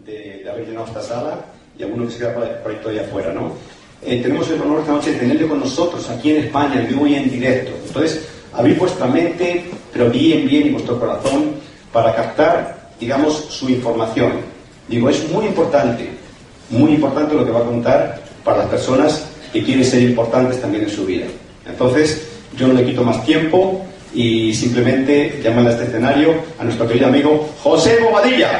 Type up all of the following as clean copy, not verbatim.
de haber llenado esta sala y alguno que se queda por ahí todavía afuera, ¿no? Tenemos el honor esta noche de tenerle con nosotros aquí en España, en vivo y en directo. Entonces, abrir vuestra mente, pero bien, y vuestro corazón, para captar, digamos, su información. Digo, es muy importante lo que va a contar para las personas que quieren ser importantes también en su vida. Entonces, yo no le quito más tiempo y simplemente llamar a este escenario a nuestro querido amigo José Bobadilla.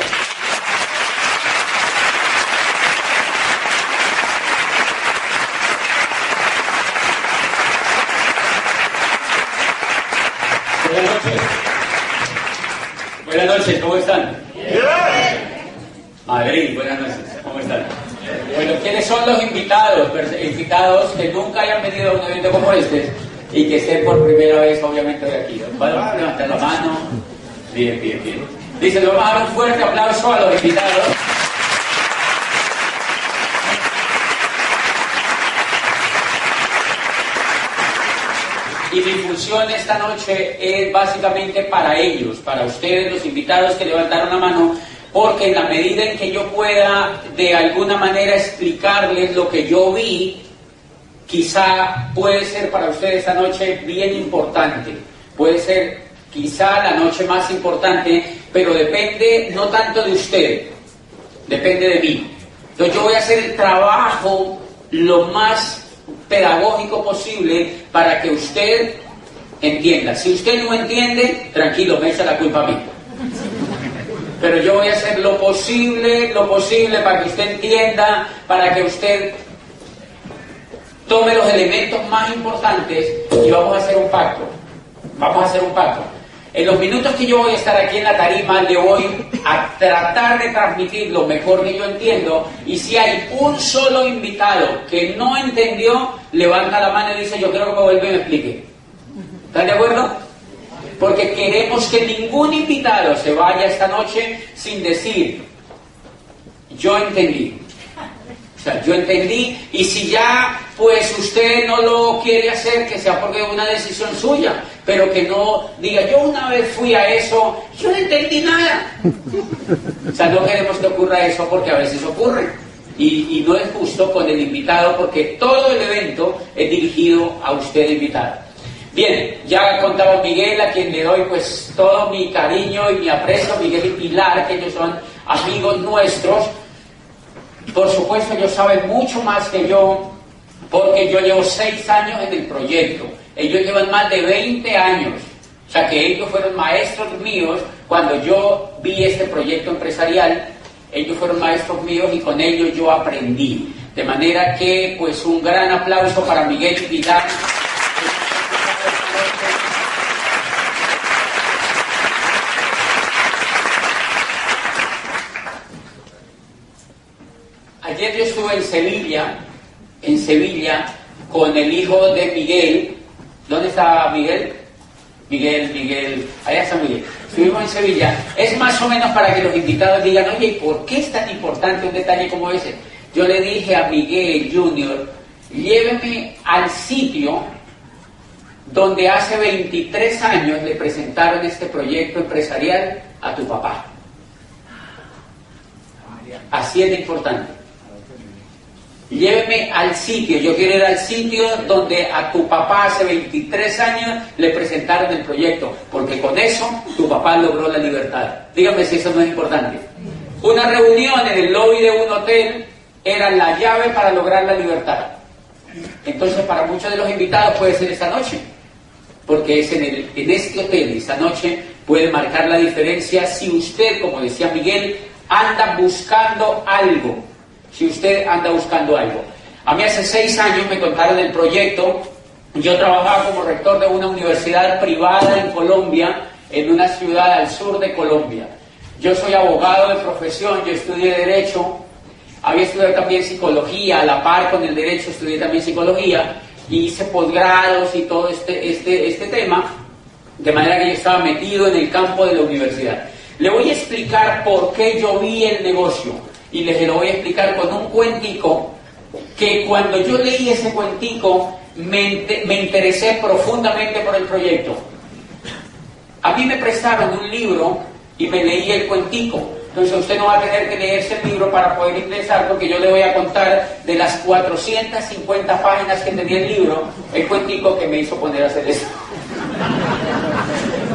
Buenas noches, ¿cómo están? Madrid, buenas noches, ¿cómo están? Bueno, ¿quiénes son los invitados que nunca hayan venido a un evento como este y que estén por primera vez, obviamente, de aquí? Vamos a levantar la mano. Bien. Dice, vamos a dar un fuerte aplauso a los invitados. Y mi función esta noche es básicamente para ellos, para ustedes, los invitados que levantaron la mano, porque en la medida en que yo pueda de alguna manera explicarles lo que yo vi, quizá puede ser para ustedes esta noche bien importante, puede ser quizá la noche más importante, pero depende no tanto de usted, depende de mí. Entonces yo voy a hacer el trabajo lo más pedagógico posible para que usted entienda. Si usted no entiende, tranquilo, me echa la culpa a mí. Pero yo voy a hacer lo posible para que usted entienda, para que usted tome los elementos más importantes y vamos a hacer un pacto. En los minutos que yo voy a estar aquí en la tarima, le voy a tratar de transmitir lo mejor que yo entiendo, y si hay un solo invitado que no entendió, levanta la mano y dice, yo quiero que me vuelva y me explique. ¿Están de acuerdo? Porque queremos que ningún invitado se vaya esta noche sin decir, yo entendí. O sea, yo entendí, y si ya pues usted no lo quiere hacer, que sea porque es una decisión suya, pero que no diga, yo una vez fui a eso, yo no entendí nada. O sea, no queremos que ocurra eso porque a veces ocurre. Y no es justo con el invitado, porque todo el evento es dirigido a usted, invitado. Bien, ya contaba Miguel, a quien le doy pues todo mi cariño y mi aprecio, Miguel y Pilar, que ellos son amigos nuestros. Por supuesto, ellos saben mucho más que yo, porque yo llevo 6 años en el proyecto. Ellos llevan más de 20 años. O sea, que ellos fueron maestros míos cuando yo vi este proyecto empresarial. Ellos fueron maestros míos y con ellos yo aprendí. De manera que, pues, un gran aplauso para Miguel y Pilar. Ayer yo estuve en Sevilla, con el hijo de Miguel. ¿Dónde está Miguel? Miguel, allá está Miguel. Estuvimos en Sevilla. Es más o menos para que los invitados digan, oye, ¿por qué es tan importante un detalle como ese? Yo le dije a Miguel Junior, lléveme al sitio donde hace 23 años le presentaron este proyecto empresarial a tu papá. Así es de importante. Lléveme al sitio, yo quiero ir al sitio donde a tu papá hace 23 años le presentaron el proyecto, porque con eso tu papá logró la libertad. Dígame si eso no es importante. Una reunión en el lobby de un hotel era la llave para lograr la libertad. Entonces, para muchos de los invitados puede ser esta noche, porque es en este hotel, esta noche puede marcar la diferencia si usted, como decía Miguel, anda buscando algo. Si usted anda buscando algo. A mí hace 6 años me contaron el proyecto. Yo trabajaba como rector de una universidad privada en Colombia, en una ciudad al sur de Colombia. Yo soy abogado de profesión, yo estudié Derecho, había estudiado también Psicología, a la par con el Derecho estudié también Psicología, y hice posgrados y todo este tema, de manera que yo estaba metido en el campo de la universidad. Le voy a explicar por qué yo vi el negocio. Y les lo voy a explicar con un cuentico, que cuando yo leí ese cuentico me interesé profundamente por el proyecto. A mí me prestaron un libro y me leí el cuentico. Entonces usted no va a tener que leerse el libro para poder ingresar, porque yo le voy a contar de las 450 páginas que tenía el libro, el cuentico que me hizo poner a hacer eso.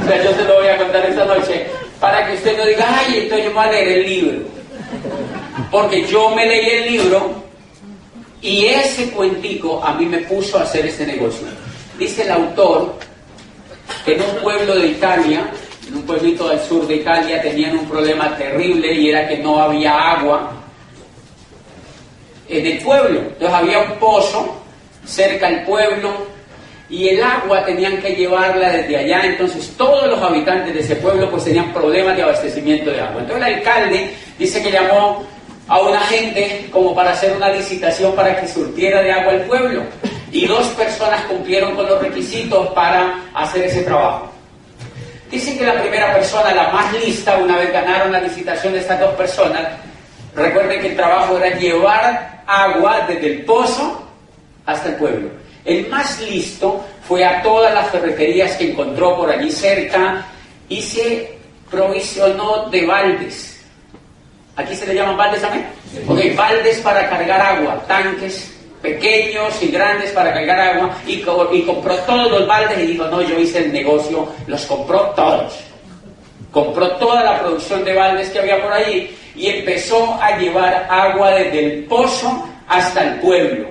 O sea, yo se lo voy a contar esta noche para que usted no diga, ay, entonces yo me voy a leer el libro. Porque yo me leí el libro y ese cuentico a mí me puso a hacer este negocio. Dice el autor que en un pueblo de Italia, en un pueblito del sur de Italia, tenían un problema terrible y era que no había agua en el pueblo. Entonces había un pozo cerca del pueblo y el agua tenían que llevarla desde allá. Entonces todos los habitantes de ese pueblo pues tenían problemas de abastecimiento de agua. Entonces el alcalde dice que llamó a una gente como para hacer una licitación para que surtiera de agua el pueblo, y 2 personas cumplieron con los requisitos para hacer ese trabajo. Dicen que la primera persona, la más lista, una vez ganaron la licitación de estas 2 personas, recuerden que el trabajo era llevar agua desde el pozo hasta el pueblo. El más listo fue a todas las ferreterías que encontró por allí cerca y se provisionó de baldes. ¿Aquí se le llaman baldes también? Ok, baldes para cargar agua, tanques pequeños y grandes para cargar agua, y compró todos los baldes y dijo, no, yo hice el negocio, los compró todos. Compró toda la producción de baldes que había por allí y empezó a llevar agua desde el pozo hasta el pueblo.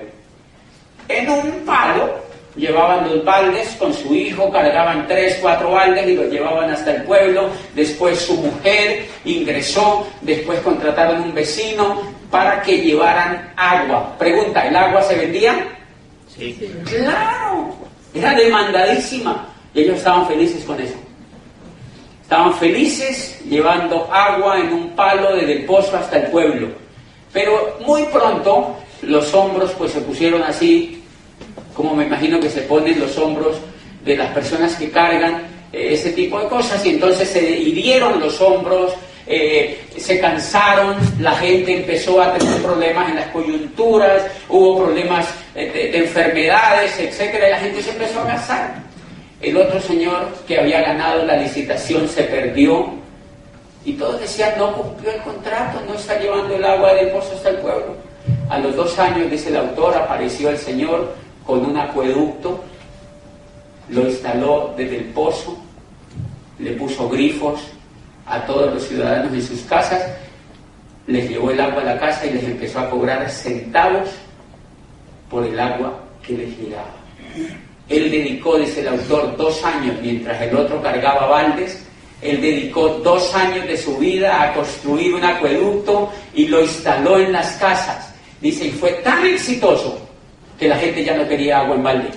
En un palo llevaban los baldes con su hijo, cargaban 3, 4 baldes y los llevaban hasta el pueblo. Después su mujer ingresó, después contrataron un vecino para que llevaran agua. Pregunta, ¿el agua se vendía? Sí. ¡Claro! Era demandadísima. Y ellos estaban felices con eso. Estaban felices llevando agua en un palo desde el pozo hasta el pueblo. Pero muy pronto los hombros pues se pusieron así, como me imagino que se ponen los hombros de las personas que cargan ese tipo de cosas, y entonces se hirieron los hombros, se cansaron, la gente empezó a tener problemas en las coyunturas, hubo problemas de enfermedades, etcétera, y la gente se empezó a cansar. El otro señor que había ganado la licitación se perdió, y todos decían, no cumplió el contrato, no está llevando el agua del pozo hasta el pueblo. A los 2 años, dice el autor, apareció el señor con un acueducto, lo instaló desde el pozo, le puso grifos a todos los ciudadanos en sus casas, les llevó el agua a la casa y les empezó a cobrar centavos por el agua que les llegaba. Él dedicó, dice el autor, 2 años, mientras el otro cargaba baldes, él dedicó 2 años de su vida a construir un acueducto y lo instaló en las casas. Dice, y fue tan exitoso que la gente ya no quería agua en balde.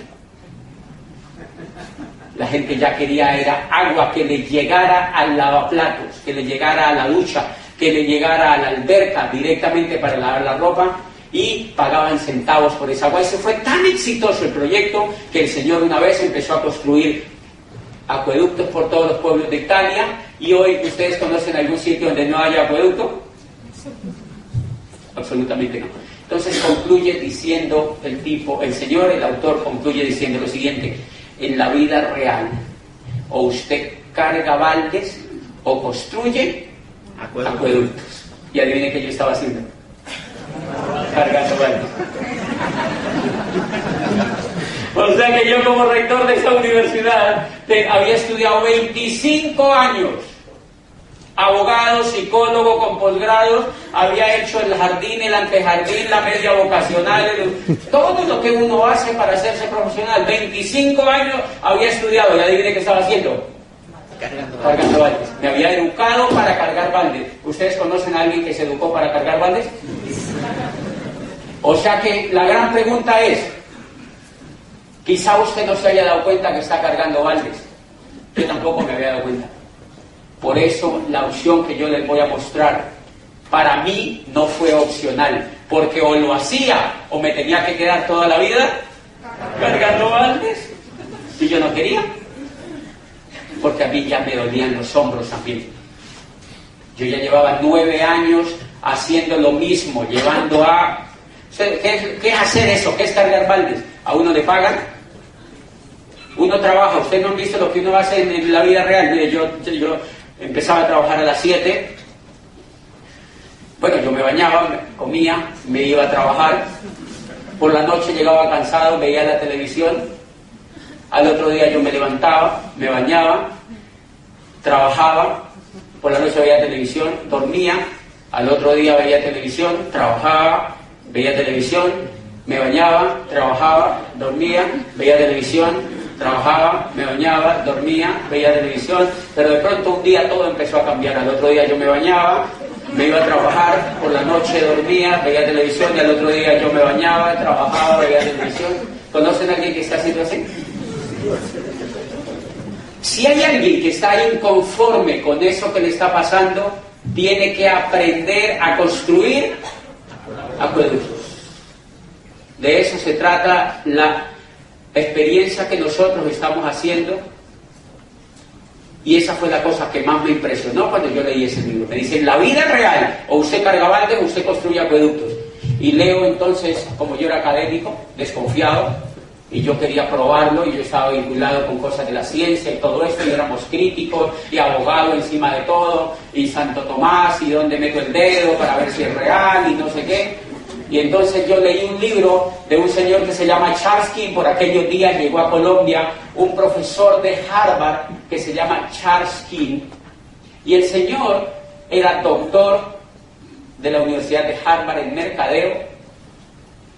La gente ya quería era agua que le llegara al lavaplatos, que le llegara a la ducha, que le llegara a la alberca directamente para lavar la ropa, y pagaban centavos por esa agua. Y se fue tan exitoso el proyecto que el Señor una vez empezó a construir acueductos por todos los pueblos de Italia. Y hoy, ¿ustedes conocen algún sitio donde no haya acueducto? Absolutamente no. Entonces concluye diciendo el Señor, el autor concluye diciendo lo siguiente: en la vida real, o usted carga baldes o construye acueductos. Y adivine qué yo estaba haciendo. Cargando baldes. O sea que yo, como rector de esa universidad, había estudiado 25 años. Abogado, psicólogo con posgrados, había hecho el jardín, el antejardín, la media vocacional, todo lo que uno hace para hacerse profesional. 25 años había estudiado, y adivine qué estaba haciendo. Cargando baldes. Me había educado para cargar baldes. ¿Ustedes conocen a alguien que se educó para cargar baldes? O sea que la gran pregunta es, quizá usted no se haya dado cuenta que está cargando baldes. Yo tampoco me había dado cuenta. Por eso la opción que yo les voy a mostrar, para mí no fue opcional, porque o lo hacía o me tenía que quedar toda la vida cargando baldes, y yo no quería, porque a mí ya me dolían los hombros también. Yo ya llevaba 9 años haciendo lo mismo, llevando a... ¿Qué es hacer eso? ¿Qué es cargar baldes? ¿A uno le pagan? Uno trabaja. ¿Ustedes no han visto lo que uno hace en la vida real? Mire, yo empezaba a trabajar a las 7 bañaba, comía, me iba a trabajar. Por la noche llegaba cansado, veía la televisión. Al otro día yo me levantaba, me bañaba, trabajaba. Por la noche veía televisión, dormía. Al otro día veía televisión, trabajaba, veía televisión, me bañaba, trabajaba, dormía, veía televisión, trabajaba, me bañaba, dormía, veía televisión, pero de pronto un día todo empezó a cambiar. Al otro día yo me bañaba, me iba a trabajar, por la noche dormía, veía televisión, y al otro día yo me bañaba, trabajaba, veía televisión. ¿Conocen a alguien que está haciendo así? Si hay alguien que está inconforme con eso que le está pasando, tiene que aprender a construir acueductos. De eso se trata la experiencia que nosotros estamos haciendo, y esa fue la cosa que más me impresionó cuando yo leí ese libro. Me dicen, la vida es real, o usted carga balde o usted construye acueductos. Y leo entonces, como yo era académico, desconfiado, y yo quería probarlo, y yo estaba vinculado con cosas de la ciencia y todo esto, y éramos críticos, y abogado encima de todo, y Santo Tomás, y dónde meto el dedo para ver si es real, y no sé qué. Y entonces yo leí un libro de un señor que se llama Charles King. Por aquellos días llegó a Colombia un profesor de Harvard que se llama Charles King, y el señor era doctor de la Universidad de Harvard en mercadeo,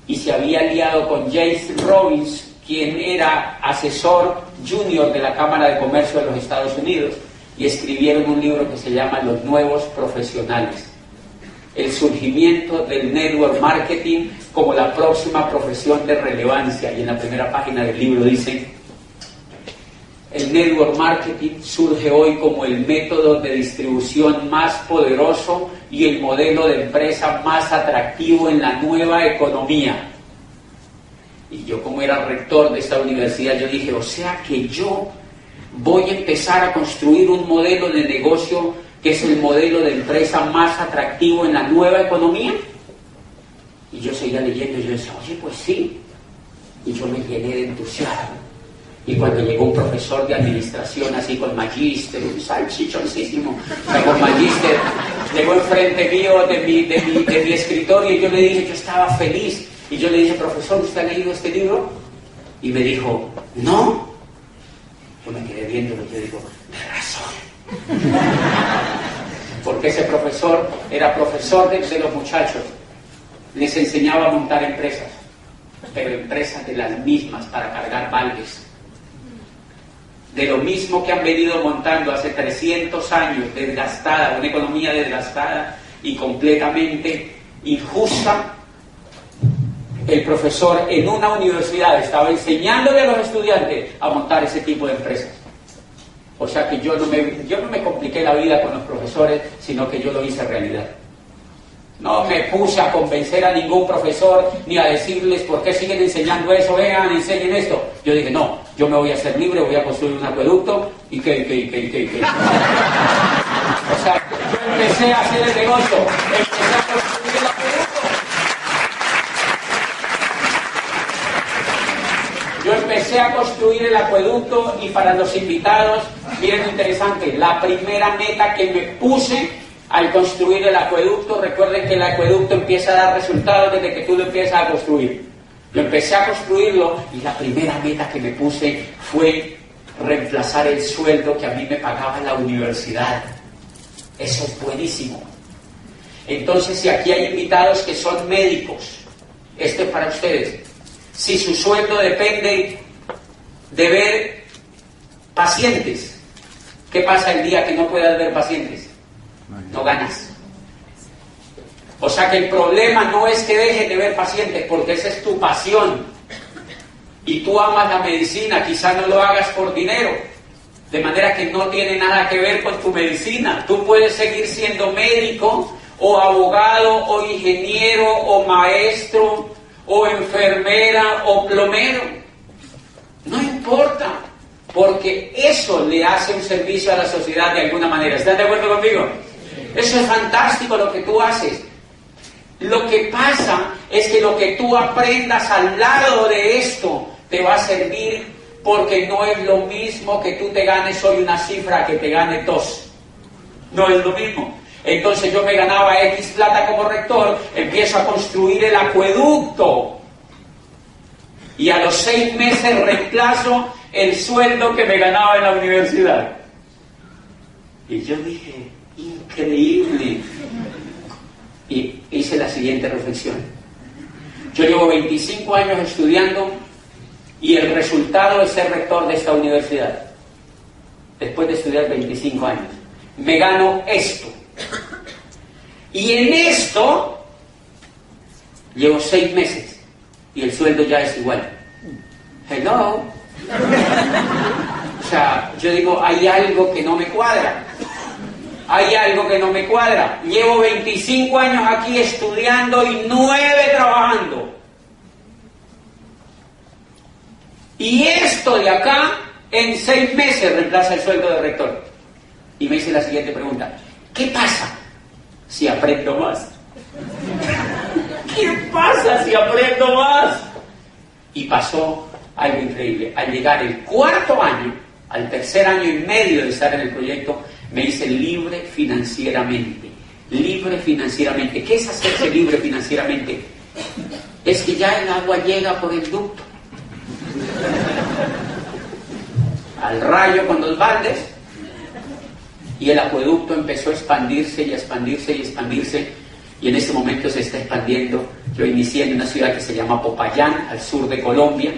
y se había aliado con James Robbins, quien era asesor junior de la Cámara de Comercio de los Estados Unidos, y escribieron un libro que se llama Los Nuevos Profesionales. El surgimiento del network marketing como la próxima profesión de relevancia. Y en la primera página del libro dice: el network marketing surge hoy como el método de distribución más poderoso y el modelo de empresa más atractivo en la nueva economía. Y yo, como era rector de esta universidad, yo dije, o sea que yo voy a empezar a construir un modelo de negocio que es el modelo de empresa más atractivo en la nueva economía. Y yo seguía leyendo y yo decía, oye, pues sí. Y yo me llené de entusiasmo. Y cuando llegó un profesor de administración así con magíster, un salchichoncísimo, con magíster, llegó enfrente mío de mi escritorio, y yo le dije, yo estaba feliz. Y yo le dije, profesor, ¿usted ha leído este libro? Y me dijo, no. Yo me quedé viéndolo y yo digo, de razón. Porque ese profesor era profesor de los muchachos, les enseñaba a montar empresas, pero empresas de las mismas para cargar baldes, de lo mismo que han venido montando hace 300 años, desgastada, una economía desgastada y completamente injusta. El profesor en una universidad estaba enseñándole a los estudiantes a montar ese tipo de empresas. O sea que yo no me compliqué la vida con los profesores, sino que yo lo hice realidad. No me puse a convencer a ningún profesor, ni a decirles por qué siguen enseñando eso, vean, enseñen esto. Yo dije, no, yo me voy a hacer libre, voy a construir un acueducto, y que. O sea, yo empecé a hacer el negocio, empecé a construir el acueducto. Yo empecé a construir el acueducto, y para los invitados, miren lo interesante, la primera meta que me puse al construir el acueducto, recuerden que el acueducto empieza a dar resultados desde que tú lo empiezas a construir. Yo empecé a construirlo, y la primera meta que me puse fue reemplazar el sueldo que a mí me pagaba la universidad. Eso es buenísimo. Entonces, si aquí hay invitados que son médicos, esto es para ustedes. Si su sueldo depende de ver pacientes, ¿qué pasa el día que no puedas ver pacientes? No ganas. O sea que el problema no es que dejes de ver pacientes, porque esa es tu pasión. Y tú amas la medicina, quizá no lo hagas por dinero. De manera que no tiene nada que ver con tu medicina. Tú puedes seguir siendo médico, o abogado, o ingeniero, o maestro, o enfermera, o plomero. No importa, porque eso le hace un servicio a la sociedad de alguna manera. ¿Están de acuerdo conmigo? Eso es fantástico lo que tú haces. Lo que pasa es que lo que tú aprendas al lado de esto te va a servir, porque no es lo mismo que tú te ganes hoy una cifra que te gane 2. No es lo mismo. Entonces yo me ganaba X plata como rector, empiezo a construir el acueducto. Y a los 6 meses reemplazo el sueldo que me ganaba en la universidad. Y yo dije, increíble. Y hice la siguiente reflexión. Yo llevo 25 años estudiando y el resultado es ser rector de esta universidad. Después de estudiar 25 años. Me gano esto. Y en esto llevo 6 meses y el sueldo ya es igual. Hello. O sea, yo digo, hay algo que no me cuadra. Hay algo que no me cuadra. Llevo 25 años aquí estudiando y 9 trabajando. Y esto de acá, en 6 meses reemplaza el sueldo de rector. Y me hice la siguiente pregunta. ¿Qué pasa si aprendo más? ¿Qué pasa si aprendo más? Y pasó algo increíble. Al llegar el 4.º año, al 3er año y medio de estar en el proyecto, me hice libre financieramente. Libre financieramente. ¿Qué es hacerse libre financieramente? Es que ya el agua llega por el ducto. Al rayo con 2 baldes. Y el acueducto empezó a expandirse y a expandirse y a expandirse. Y en ese momento se está expandiendo. Yo inicié en una ciudad que se llama Popayán, al sur de Colombia.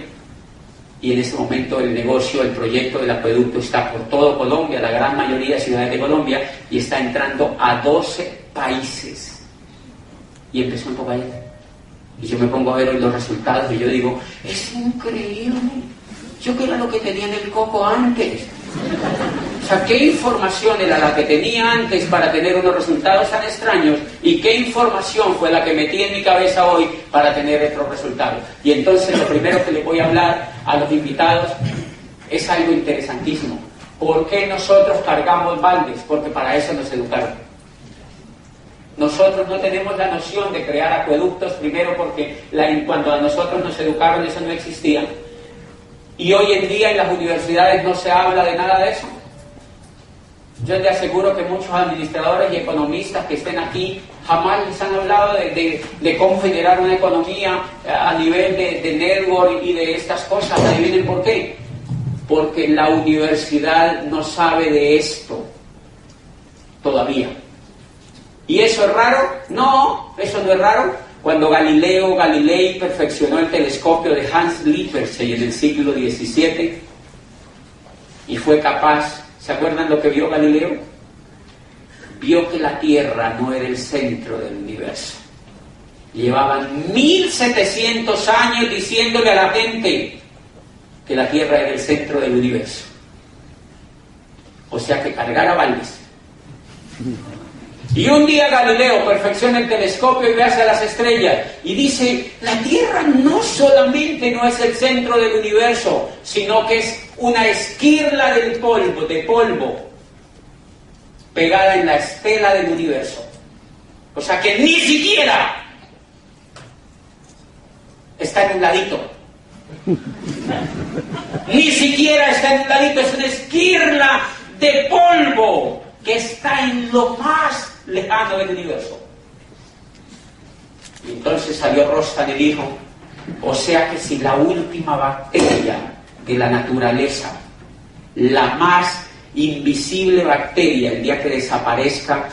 Y en ese momento el negocio, el proyecto del acueducto está por todo Colombia, la gran mayoría de ciudades de Colombia, y está entrando a 12 países. Y empezó en Popayán. Y yo me pongo a ver hoy los resultados y yo digo, es increíble. Yo que era lo que tenía en el coco antes. O sea, ¿qué información era la que tenía antes para tener unos resultados tan extraños? ¿Y qué información fue la que metí en mi cabeza hoy para tener estos resultados? Y entonces lo primero que les voy a hablar a los invitados es algo interesantísimo. ¿Por qué nosotros cargamos baldes? Porque para eso nos educaron. Nosotros no tenemos la noción de crear acueductos, primero porque cuando a nosotros nos educaron eso no existía. Y hoy en día en las universidades no se habla de nada de eso. Yo te aseguro que muchos administradores y economistas que estén aquí jamás les han hablado de cómo generar una economía a nivel de network y de estas cosas. ¿Adivinen por qué? Porque la universidad no sabe de esto todavía. ¿Y eso es raro? No, eso no es raro. Cuando Galileo Galilei perfeccionó el telescopio de Hans Lippershey en el siglo XVII y fue capaz, ¿se acuerdan lo que vio Galileo? Vio que la Tierra no era el centro del universo. Llevaban 1700 años diciéndole a la gente que la Tierra era el centro del universo. O sea que cargara baldes. Y un día Galileo perfecciona el telescopio y ve hacia las estrellas y dice, la Tierra no solamente no es el centro del universo, sino que es una esquirla de polvo, pegada en la estela del universo. O sea que ni siquiera está en un ladito. Ni siquiera está en un ladito, es una esquirla de polvo que está en lo más lejano del universo. Y entonces salió Rostan y dijo, o sea que si la última bacteria de la naturaleza, la más invisible bacteria, el día que desaparezca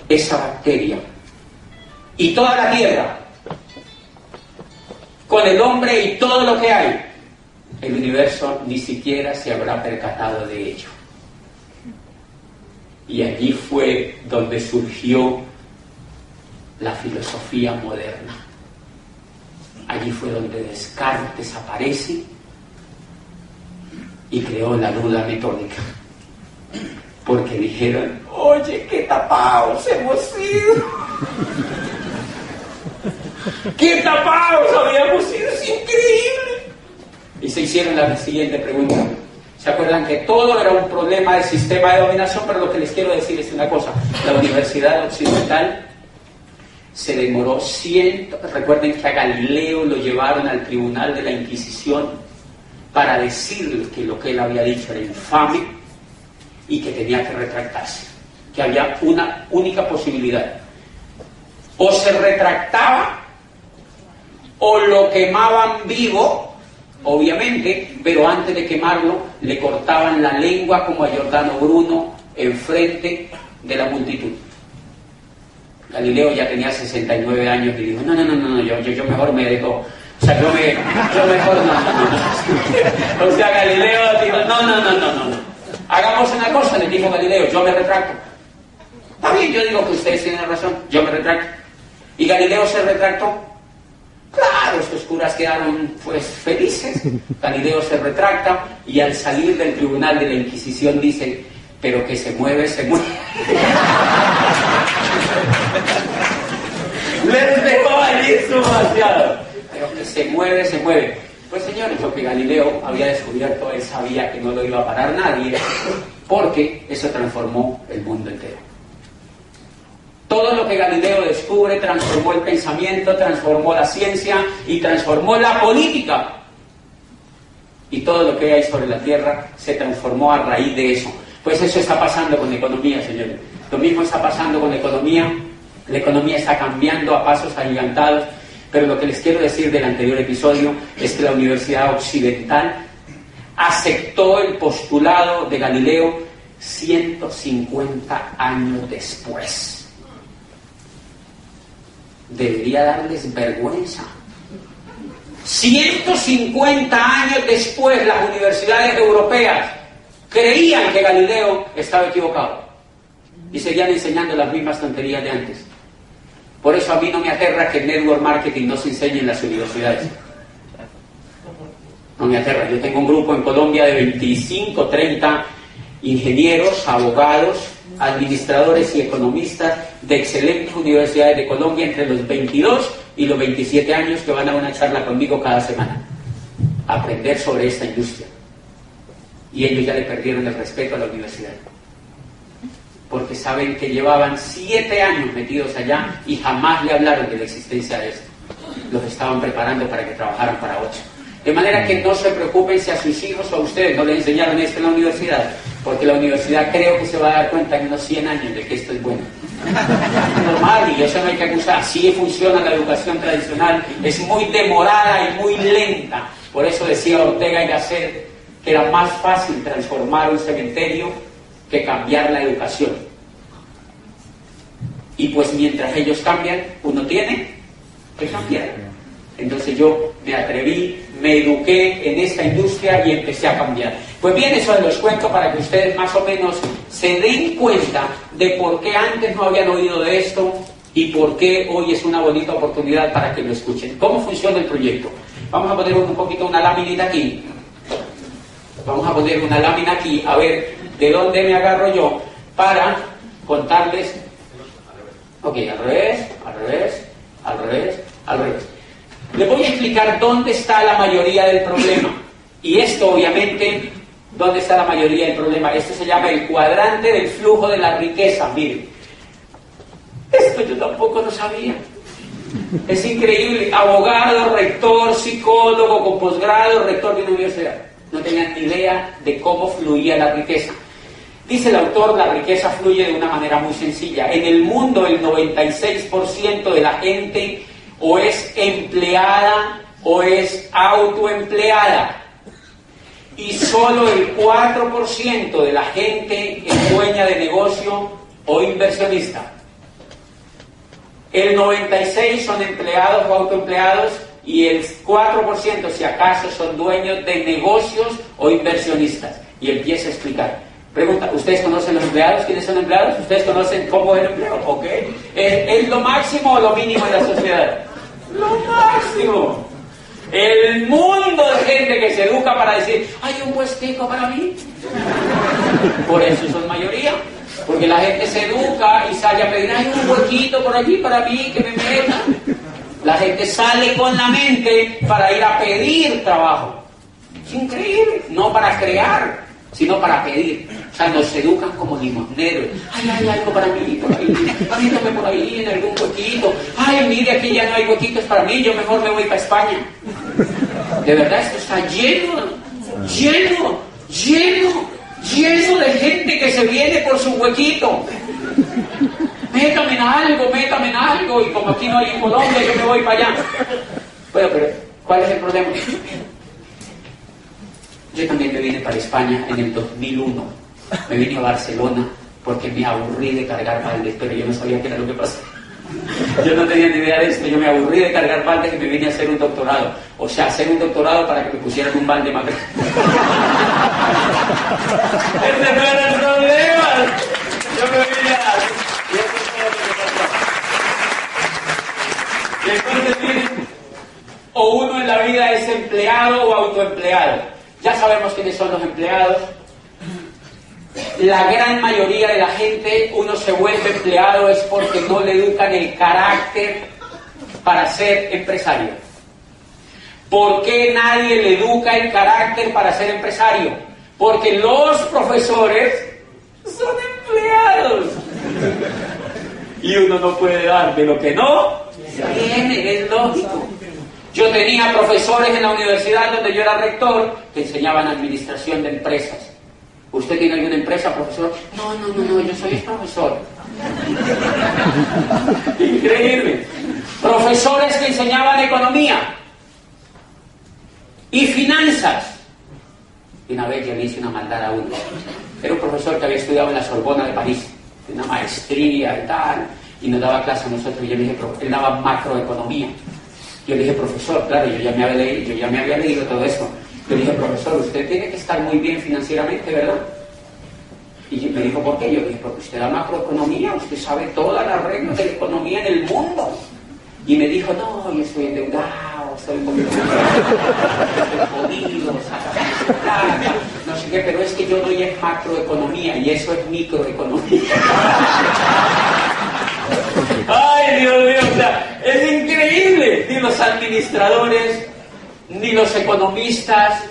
esa bacteria y toda la Tierra con el hombre y todo lo que hay, el universo ni siquiera se habrá percatado de ello. Y allí fue donde surgió la filosofía moderna. Allí fue donde Descartes aparece y creó la duda metódica. Porque dijeron, oye, qué tapados hemos sido. ¡Qué tapados habíamos sido! ¡Es increíble! Y se hicieron la siguiente pregunta. ¿Se acuerdan que todo era un problema del sistema de dominación? Pero lo que les quiero decir es una cosa. La Universidad Occidental se demoró recuerden que a Galileo lo llevaron al tribunal de la Inquisición para decirle que lo que él había dicho era infame y que tenía que retractarse. Que que había una única posibilidad. O se retractaba, o lo quemaban vivo, obviamente, pero antes de quemarlo le cortaban la lengua como a Giordano Bruno enfrente de la multitud. Galileo ya tenía 69 años y dijo, no, yo mejor me dejo, o sea, yo mejor no. O sea, Galileo dijo, no. Hagamos una cosa, le dijo Galileo, yo me retracto. Está bien, yo digo que ustedes tienen razón, yo me retracto. Y Galileo se retractó. Claro, estos curas quedaron pues felices. Galileo se retracta y al salir del tribunal de la Inquisición dice, pero que se mueve, se mueve. Les dejó allí demasiado. Pero que se mueve, se mueve. Pues señores, lo que Galileo había descubierto, él sabía que no lo iba a parar nadie, porque eso transformó el mundo entero. Todo lo que Galileo descubre transformó el pensamiento, transformó la ciencia y transformó la política. Y todo lo que hay sobre la Tierra se transformó a raíz de eso. Pues eso está pasando con la economía, señores. Lo mismo está pasando con la economía. La economía está cambiando a pasos agigantados. Pero lo que les quiero decir del anterior episodio es que la Universidad Occidental aceptó el postulado de Galileo 150 años después. Debería darles vergüenza. 150 años después, las universidades europeas creían que Galileo estaba equivocado y seguían enseñando las mismas tonterías de antes. Por eso a mí no me aterra que el network marketing no se enseñe en las universidades. No me aterra. Yo tengo un grupo en Colombia de 25, 30 ingenieros, abogados, administradores y economistas de excelentes universidades de Colombia entre los 22 y los 27 años que van a una charla conmigo cada semana a aprender sobre esta industria. Y ellos ya le perdieron el respeto a la universidad, porque saben que llevaban 7 años metidos allá y jamás le hablaron de la existencia de esto. Los estaban preparando para que trabajaran para 8. De manera que no se preocupen si a sus hijos o a ustedes no les enseñaron esto en la universidad, porque la universidad creo que se va a dar cuenta en unos 100 años de que esto es bueno. Normal, y eso no hay que acusar. Así funciona la educación tradicional, es muy demorada y muy lenta. Por eso decía Ortega y Gasset que era más fácil transformar un cementerio que cambiar la educación. Y pues mientras ellos cambian, uno tiene que cambiar. Entonces yo me atreví, me eduqué en esta industria y empecé a cambiar. Pues bien, eso los cuento para que ustedes más o menos se den cuenta de por qué antes no habían oído de esto y por qué hoy es una bonita oportunidad para que lo escuchen. ¿Cómo funciona el proyecto? Vamos a poner un poquito una lámina aquí. Vamos a poner una lámina aquí, a ver de dónde me agarro yo para contarles. Ok, al revés. Les voy a explicar dónde está la mayoría del problema. Y esto, obviamente, ¿dónde está la mayoría del problema? Esto se llama el cuadrante del flujo de la riqueza. Miren, esto yo tampoco lo sabía. Es increíble. Abogado, rector, psicólogo, con posgrado, rector de una universidad. No tenían ni idea de cómo fluía la riqueza. Dice el autor, la riqueza fluye de una manera muy sencilla. En el mundo, el 96% de la gente o es empleada o es autoempleada. Y solo el 4% de la gente es dueña de negocio o inversionista. El 96% son empleados o autoempleados y el 4% si acaso son dueños de negocios o inversionistas. Y empieza a explicar. Pregunta, ¿ustedes conocen los empleados? ¿Quiénes son empleados? ¿Ustedes conocen cómo es el empleo? ¿Ok? ¿Es lo máximo o lo mínimo de la sociedad? Lo máximo. El mundo de gente que se educa para decir, hay un puestico para mí. Por eso son mayoría. Porque la gente se educa y sale a pedir, hay un huequito por allí para mí que me metan. La gente sale con la mente para ir a pedir trabajo. Es increíble. No para crear, sino para pedir. O sea, nos educan como limosneros. Ay, hay algo para mí, por ahí. Ayúdame por ahí en algún huequito. Ay, mire, aquí ya no hay huequitos para mí, yo mejor me voy para España. De verdad, esto está lleno de gente que se viene por su huequito. Métame en algo, y como aquí no hay en Colombia, yo me voy para allá. Bueno, pero ¿cuál es el problema? Yo también me vine para España en el 2001. Me vine a Barcelona porque me aburrí de cargar baldes, pero yo no sabía qué era lo que pasaba. Yo no tenía ni idea de esto, yo me aburrí de cargar baldes y me vine a hacer un doctorado. O sea, hacer un doctorado para que me pusieran un balde más grande. Ese no era el problema. Yo me vine a... Y eso es todo lo que pasó. Y entonces miren, o uno en la vida es empleado o autoempleado. Ya sabemos quiénes son los empleados. La gran mayoría de la gente, uno se vuelve empleado es porque no le educan el carácter para ser empresario. ¿Por qué nadie le educa el carácter para ser empresario? Porque los profesores son empleados. Y uno no puede dar de lo que no tiene, es lógico. Yo tenía profesores en la universidad donde yo era rector que enseñaban administración de empresas. ¿Usted tiene alguna empresa, profesor? No, yo soy profesor. Increíble. Profesores que enseñaban economía y finanzas. Y una vez yo le hice una maldad a uno. Era un profesor que había estudiado en la Sorbona de París, una maestría y tal, y nos daba clase a nosotros. Y yo le dije, él daba macroeconomía. Yo le dije, profesor, claro, yo ya me había leído todo eso. Yo le dije, profesor, usted tiene que estar muy bien financieramente, ¿verdad? Y me dijo, ¿por qué? Yo le dije, porque usted da macroeconomía, usted sabe todas las reglas de la economía en el mundo. Y me dijo, no, yo estoy endeudado, estoy un poquito jodido, plata, no sé qué, pero es que yo doy es macroeconomía y eso es microeconomía. Ay, Dios mío, o sea, es increíble. Ni los administradores, ni los economistas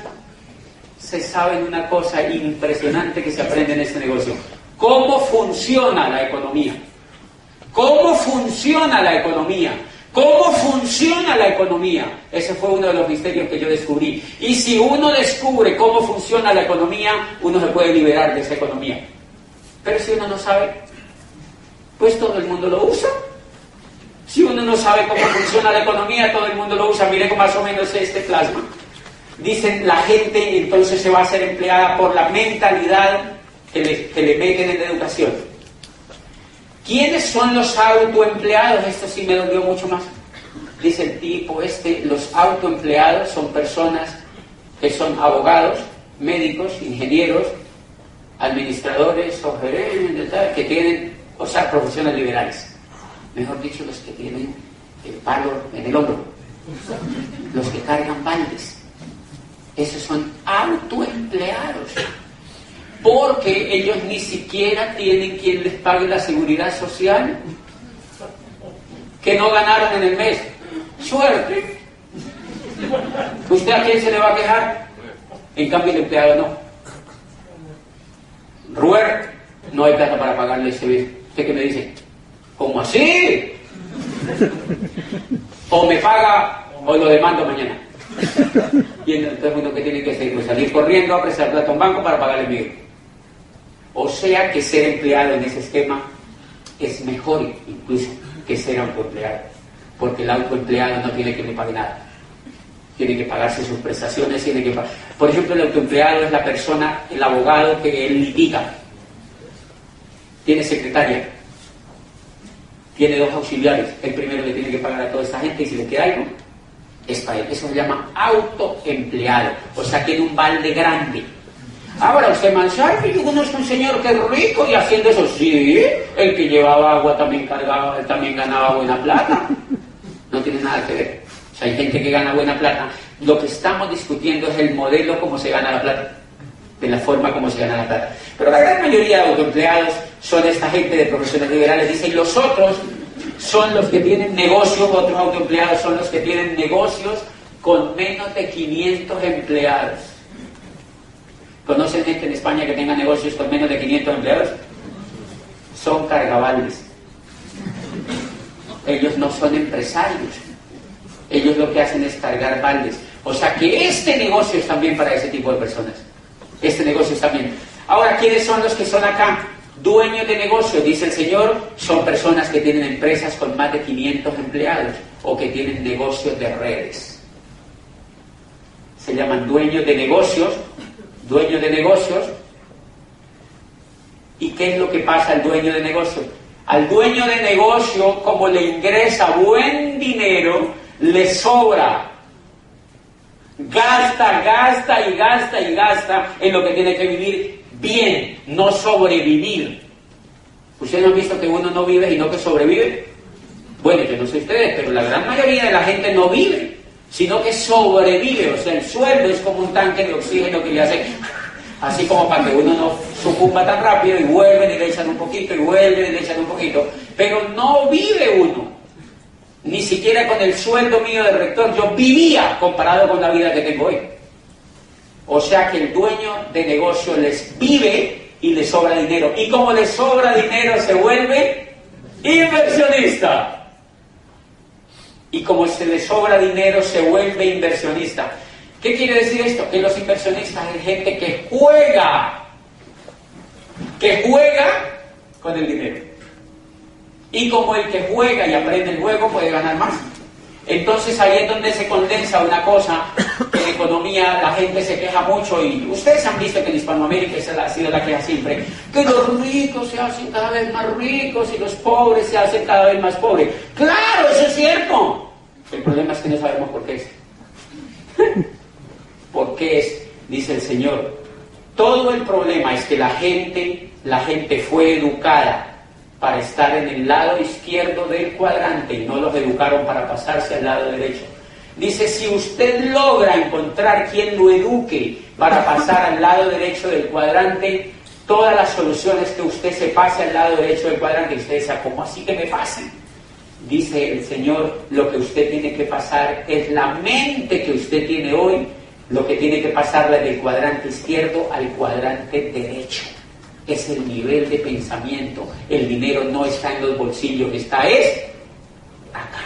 se saben una cosa impresionante que se aprende en este negocio. ¿Cómo funciona la economía? ¿Cómo funciona la economía? ¿Cómo funciona la economía? Ese fue uno de los misterios que yo descubrí. Y si uno descubre cómo funciona la economía, uno se puede liberar de esa economía. Pero si uno no sabe, pues todo el mundo lo usa. Si uno no sabe cómo funciona la economía, todo el mundo lo usa. Mire cómo más o menos es este plasma. Dicen, la gente entonces se va a ser empleada por la mentalidad que le meten en la educación. ¿Quiénes son los autoempleados? Esto sí me dolió mucho más. Dice el tipo los autoempleados son personas que son abogados, médicos, ingenieros, administradores o gerentes, que tienen, o sea, profesiones liberales. Mejor dicho, los que tienen el palo en el hombro, los que cargan baldes. Esos son autoempleados, porque ellos ni siquiera tienen quien les pague la seguridad social, que no ganaron en el mes. Suerte. ¿Usted a quién se le va a quejar? En cambio el empleado no. Ruer, no hay plata para pagarle ese mes. ¿Usted qué me dice? ¿Cómo así? O me paga o lo demando mañana. Y entonces uno que tiene que hacer, pues salir corriendo a prestar plata a un banco para pagarle mi. O sea que ser empleado en ese esquema es mejor incluso que ser autoempleado, porque el autoempleado no tiene que le pague nada, tiene que pagarse sus prestaciones, tiene que pagar. Por ejemplo, el autoempleado es la persona, el abogado que él litiga, tiene secretaria, tiene 2 auxiliares, el primero le tiene que pagar a toda esta gente y si le queda algo es para él. Eso se llama autoempleado, o sea, tiene un balde grande. Ahora usted Manzar, que yo conozco un señor que es rico y haciendo eso, sí, el que llevaba agua también ganaba buena plata. No tiene nada que ver. O sea, hay gente que gana buena plata. Lo que estamos discutiendo es el modelo como se gana la plata, de la forma como se gana la plata. Pero la gran mayoría de autoempleados son esta gente de profesiones liberales. Dicen, los otros son los que tienen negocios, otros autoempleados son los que tienen negocios con menos de 500 empleados. ¿Conocen gente en España que tenga negocios con menos de 500 empleados? Son cargabaldes. Ellos no son empresarios. Ellos lo que hacen es cargar baldes. O sea que este negocio es también para ese tipo de personas. Este negocio es también. Ahora, ¿quiénes son los que son acá? Dueños de negocios, dice el Señor, son personas que tienen empresas con más de 500 empleados o que tienen negocios de redes. Se llaman dueños de negocios, dueños de negocios. ¿Y qué es lo que pasa al dueño de negocio? Al dueño de negocio, como le ingresa buen dinero, le sobra. Gasta, gasta y gasta y gasta en lo que tiene que vivir bien, no sobrevivir. ¿Ustedes no han visto que uno no vive y no que sobrevive? Bueno, yo no sé ustedes, pero la gran mayoría de la gente no vive, sino que sobrevive. O sea, el sueldo es como un tanque de oxígeno que le hace así como para que uno no sucumba tan rápido, y vuelven y le echan un poquito, y vuelven y le echan un poquito. Pero no vive uno. Ni siquiera con el sueldo mío de rector yo vivía comparado con la vida que tengo hoy. O sea que el dueño de negocio les vive y le sobra dinero. Y como le sobra dinero se vuelve inversionista. Y como se le sobra dinero se vuelve inversionista. ¿Qué quiere decir esto? Que los inversionistas es gente que juega con el dinero. Y como el que juega y aprende el juego puede ganar más. Entonces ahí es donde se condensa una cosa que en economía la gente se queja mucho, y ustedes han visto que en Hispanoamérica esa ha sido la queja siempre, que los ricos se hacen cada vez más ricos y los pobres se hacen cada vez más pobres. ¡Claro, eso es cierto! El problema es que no sabemos por qué es. ¿Por qué es? Dice el Señor. Todo el problema es que la gente fue educada para estar en el lado izquierdo del cuadrante y no los educaron para pasarse al lado derecho. Dice, si usted logra encontrar quien lo eduque para pasar al lado derecho del cuadrante, todas las soluciones que usted se pase al lado derecho del cuadrante, y usted dice, ¿cómo así que me pasen? Dice el Señor, lo que usted tiene que pasar es la mente que usted tiene hoy, lo que tiene que pasarla del cuadrante izquierdo al cuadrante derecho. Es el nivel de pensamiento. El dinero no está en los bolsillos, está acá.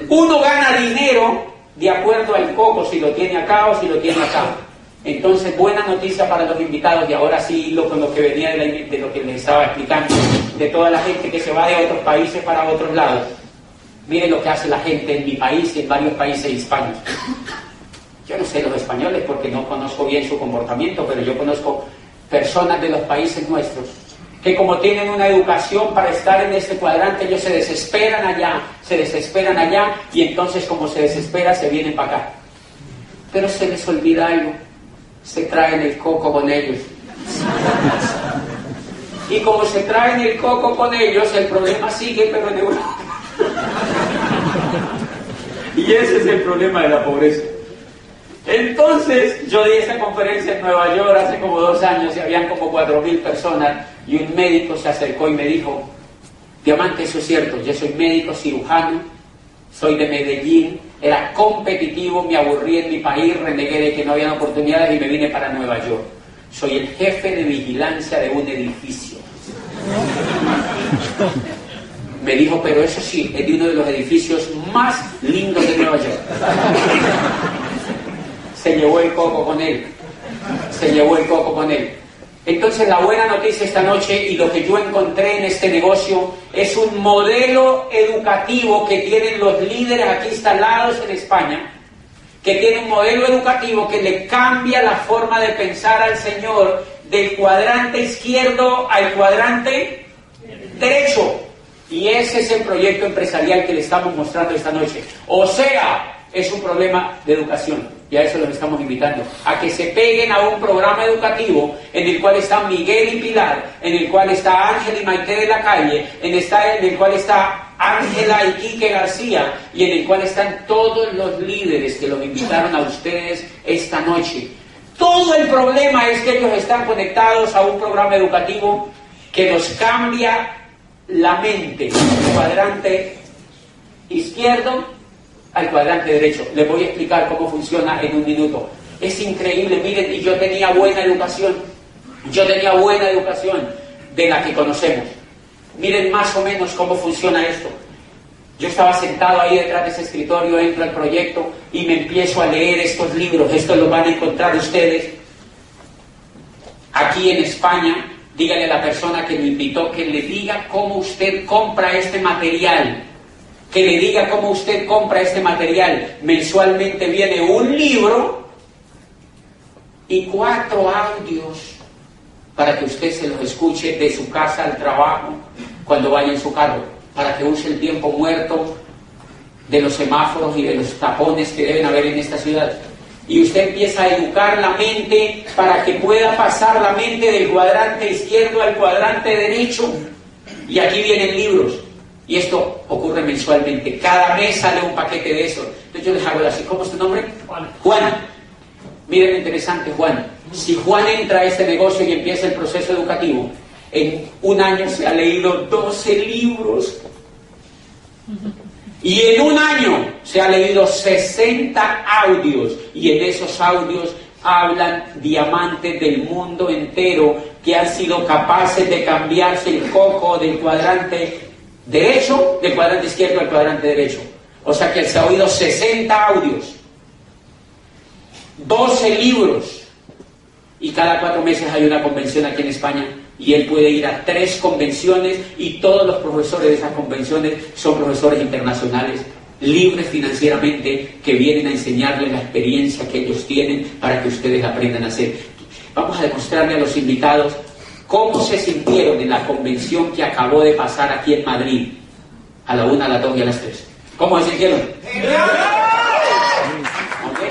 Uno gana dinero de acuerdo al coco, si lo tiene acá o si lo tiene acá. Entonces, buena noticia para los invitados, y ahora sí con lo que venía de lo que les estaba explicando, de toda la gente que se va de otros países para otros lados. Miren lo que hace la gente en mi país y en varios países hispanos. Yo no sé los españoles porque no conozco bien su comportamiento, pero yo conozco personas de los países nuestros que, como tienen una educación para estar en este cuadrante, ellos se desesperan allá, y entonces como se desespera se vienen para acá. Pero se les olvida algo, se traen el coco con ellos. Y como se traen el coco con ellos, el problema sigue, pero en Europa. Y ese es el problema de la pobreza. Entonces, yo di esta conferencia en Nueva York hace como 2 años y habían como 4,000 personas, y un médico se acercó y me dijo, Diamante, eso es cierto, yo soy médico cirujano, soy de Medellín, era competitivo, me aburrí en mi país, renegué de que no había oportunidades y me vine para Nueva York. Soy el jefe de vigilancia de un edificio. Me dijo, pero eso sí, es de uno de los edificios más lindos de Nueva York. Se llevó el coco con él. Entonces, la buena noticia esta noche, y lo que yo encontré en este negocio, es un modelo educativo que tienen los líderes aquí instalados en España, que tiene un modelo educativo que le cambia la forma de pensar al Señor del cuadrante izquierdo al cuadrante derecho. Y ese es el proyecto empresarial que le estamos mostrando esta noche. O sea, es un problema de educación, y a eso los estamos invitando, a que se peguen a un programa educativo en el cual está Miguel y Pilar, en el cual está Ángel y Maite de la Calle, en el cual está Ángela y Quique García, y en el cual están todos los líderes que los invitaron a ustedes esta noche. Todo el problema es que ellos están conectados a un programa educativo que los cambia la mente del cuadrante izquierdo al cuadrante derecho. Les voy a explicar cómo funciona en un minuto. Es increíble, miren, y yo tenía buena educación de la que conocemos. Miren más o menos cómo funciona esto. Yo estaba sentado ahí detrás de ese escritorio, entro al proyecto y me empiezo a leer estos libros. Estos los van a encontrar ustedes. aquí en España, dígale a la persona que lo invitó que le diga cómo usted compra este material. Que le diga cómo usted compra este material. Mensualmente viene un libro y 4 audios para que usted se los escuche de su casa al trabajo, cuando vaya en su carro, para que use el tiempo muerto de los semáforos y de los tapones que deben haber en esta ciudad. Y usted empieza a educar la mente para que pueda pasar la mente del cuadrante izquierdo al cuadrante derecho. Y aquí vienen libros. Y esto ocurre mensualmente. Cada mes sale un paquete de eso. Entonces yo les hago así. ¿Cómo es tu nombre? Juan. Juan. Miren lo interesante, Juan. Si Juan entra a este negocio y empieza el proceso educativo, en un año se ha leído 12 libros. Y en un año se ha leído 60 audios. Y en esos audios hablan diamantes del mundo entero que han sido capaces de cambiarse el coco del cuadrante derecho, del cuadrante izquierdo al cuadrante derecho. O sea que se ha oído 60 audios, 12 libros. Y cada 4 meses hay una convención aquí en España. Y él puede ir a 3 convenciones y todos los profesores de esas convenciones son profesores internacionales, libres financieramente, que vienen a enseñarles la experiencia que ellos tienen para que ustedes aprendan a hacer. Vamos a demostrarle a los invitados cómo se sintieron en la convención que acabó de pasar aquí en Madrid, a la 1, a las 2 y a las 3. ¿Cómo se sintieron? ¿Okay?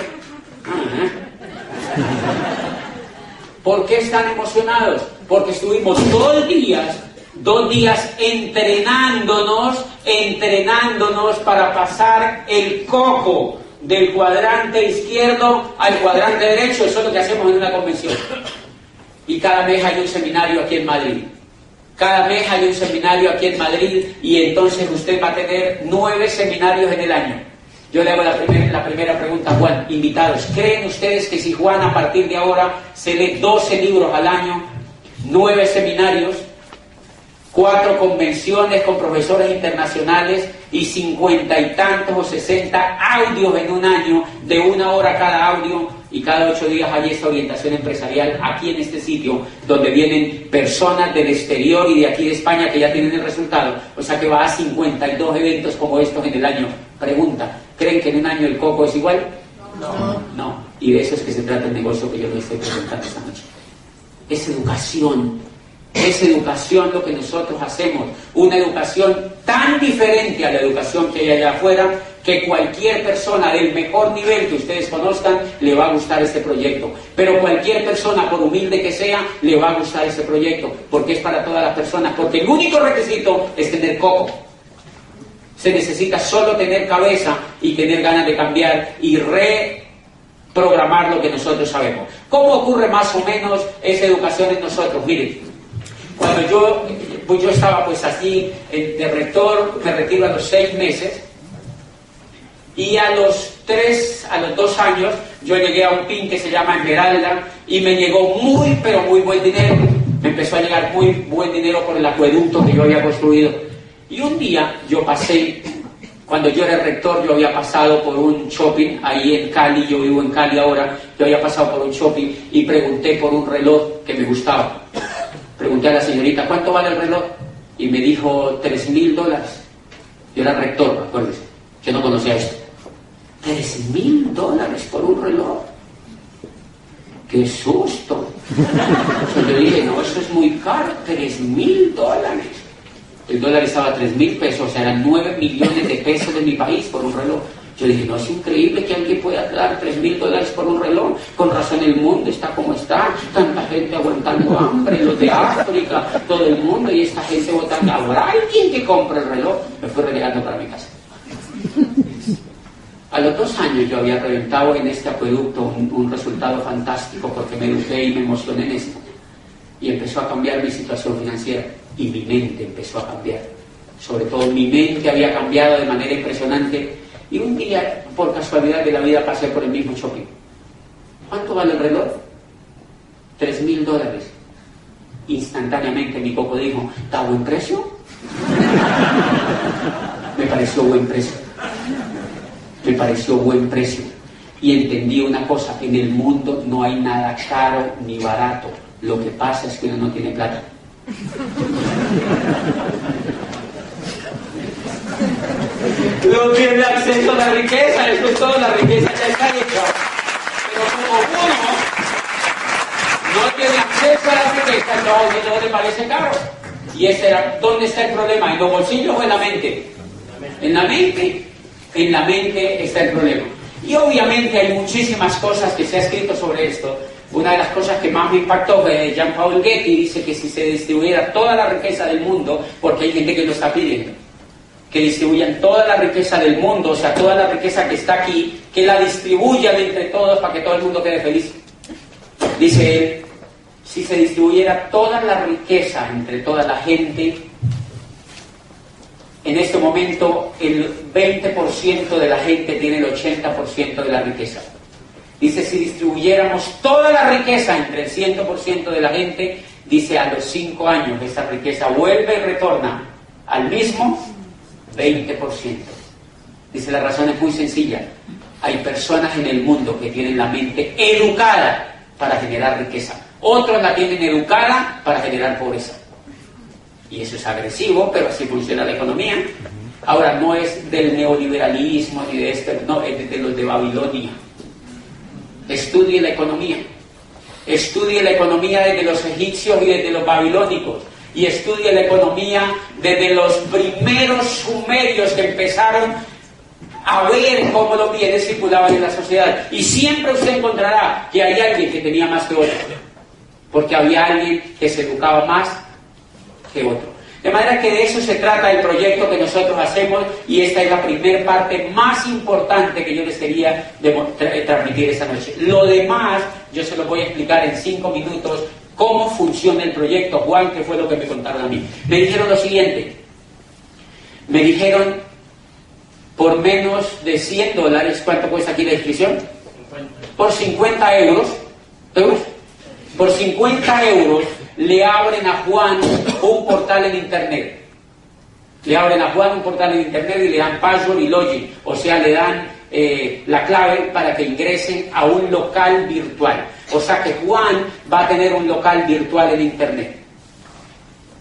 ¿Por qué están emocionados? Porque estuvimos 2 días entrenándonos para pasar el coco del cuadrante izquierdo al cuadrante derecho. Eso es lo que hacemos en una convención. Y cada mes hay un seminario aquí en Madrid. Cada mes hay un seminario aquí en Madrid y entonces usted va a tener 9 seminarios en el año. Yo le hago la primera pregunta a Juan. Invitados, ¿creen ustedes que si Juan a partir de ahora se lee 12 libros al año, 9 seminarios, 4 convenciones con profesores internacionales y 50 y tantos o 60 audios en un año, de 1 hora cada audio, y cada 8 días hay esta orientación empresarial aquí en este sitio, donde vienen personas del exterior y de aquí de España que ya tienen el resultado? O sea que va a 52 eventos como estos en el año. Pregunta, ¿creen que en un año el coco es igual? No. Y de eso es que se trata el negocio que yo les estoy presentando esta noche. Es educación lo que nosotros hacemos, una educación tan diferente a la educación que hay allá afuera, que cualquier persona del mejor nivel que ustedes conozcan le va a gustar este proyecto, pero cualquier persona, por humilde que sea, le va a gustar este proyecto, porque es para todas las personas, porque el único requisito es tener coco. Se necesita solo tener cabeza y tener ganas de cambiar y reprogramar lo que nosotros sabemos. ¿Cómo ocurre más o menos esa educación en nosotros? Miren, cuando yo estaba pues así de rector, me retiro a los 6 meses y a los 2 años yo llegué a un PIN que se llama Esmeralda y me llegó muy pero muy buen dinero. Me empezó a llegar muy buen dinero por el acueducto que yo había construido. Y un día yo pasé, cuando yo era rector, yo había pasado por un shopping ahí en Cali, yo vivo en Cali ahora, yo había pasado por un shopping y pregunté por un reloj que me gustaba. Pregunté a la señorita, ¿cuánto vale el reloj? Y me dijo, $3,000. Yo era rector, acuérdense, yo no conocía esto. $3,000 por un reloj. ¡Qué susto! Yo dije, no, eso es muy caro, $3,000. El dólar estaba a 3,000 pesos, o sea, eran 9 millones de pesos de mi país por un reloj. Yo dije, no, es increíble que alguien pueda dar $3,000 por un reloj. Con razón el mundo está como está, tanta gente aguantando hambre, los de África, todo el mundo, y esta gente votando. ¿Habrá alguien que compre el reloj? Me fui relegando para mi casa. A los 2 años yo había reventado en este acueducto un resultado fantástico porque me eduqué y me emocioné en esto. Y empezó a cambiar mi situación financiera. Y mi mente empezó a cambiar. Sobre todo mi mente había cambiado de manera impresionante. Y un día, por casualidad de la vida, pasé por el mismo shopping. ¿Cuánto vale el reloj? $3,000. Instantáneamente mi coco dijo, ¿está a buen precio? Me pareció buen precio. Me pareció buen precio. Y entendí una cosa, en el mundo no hay nada caro ni barato. Lo que pasa es que uno no tiene plata. No tiene acceso a la riqueza, eso es todo, la riqueza ya está hecha. Pero como uno no tiene acceso a la riqueza, entonces todo le parece caro. Y ese era, ¿dónde está el problema? ¿En los bolsillos o en la mente? En la mente. En la mente está el problema. Y obviamente hay muchísimas cosas que se ha escrito sobre esto. Una de las cosas que más me impactó fue Jean-Paul Getty, dice que si se distribuyera toda la riqueza del mundo, porque hay gente que lo está pidiendo, que distribuyan toda la riqueza del mundo, o sea, toda la riqueza que está aquí, que la distribuyan entre todos para que todo el mundo quede feliz. Dice él, si se distribuyera toda la riqueza entre toda la gente, en este momento el 20% de la gente tiene el 80% de la riqueza. Dice, si distribuyéramos toda la riqueza entre el 100% de la gente, dice, a los 5 años esa riqueza vuelve y retorna al mismo 20%. Dice, la razón es muy sencilla. Hay personas en el mundo que tienen la mente educada para generar riqueza. Otros la tienen educada para generar pobreza. Y eso es agresivo, pero así funciona la economía. Ahora, no es del neoliberalismo ni de este, no, es de los de Babilonia. Estudie la economía. Estudie la economía desde los egipcios y desde los babilónicos. Y estudie la economía desde los primeros sumerios que empezaron a ver cómo los bienes circulaban en la sociedad. Y siempre usted encontrará que hay alguien que tenía más que otro. Porque había alguien que se educaba más que otro. De manera que de eso se trata el proyecto que nosotros hacemos, y esta es la primera parte más importante que yo les quería transmitir esta noche. Lo demás, yo se lo voy a explicar en 5 minutos cómo funciona el proyecto. Juan, ¿qué fue lo que me contaron a mí? Me dijeron lo siguiente. Me dijeron, por menos de $100, ¿cuánto cuesta aquí la inscripción? 50. Por 50 euros, por 50 euros, le abren a Juan un portal en internet. Le abren a Juan un portal en internet y le dan password y login. O sea, le dan la clave para que ingresen a un local virtual. O sea que Juan va a tener un local virtual en internet.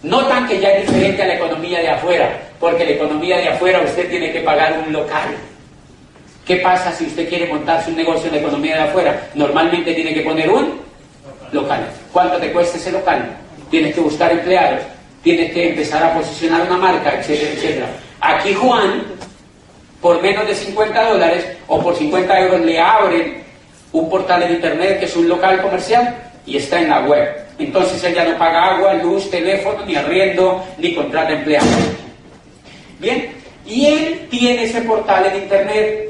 Notan que ya es diferente a la economía de afuera, porque la economía de afuera usted tiene que pagar un local. ¿Qué pasa si usted quiere montarse un negocio en la economía de afuera? Normalmente tiene que poner un local. ¿Cuánto te cuesta ese local? Tienes que buscar empleados, tienes que empezar a posicionar una marca, etcétera, etcétera. Aquí Juan, por menos de $50 o por 50 euros, le abren un portal en internet que es un local comercial y está en la web. Entonces él ya no paga agua, luz, teléfono, ni arriendo, ni contrata empleados. Bien, y él tiene ese portal en internet,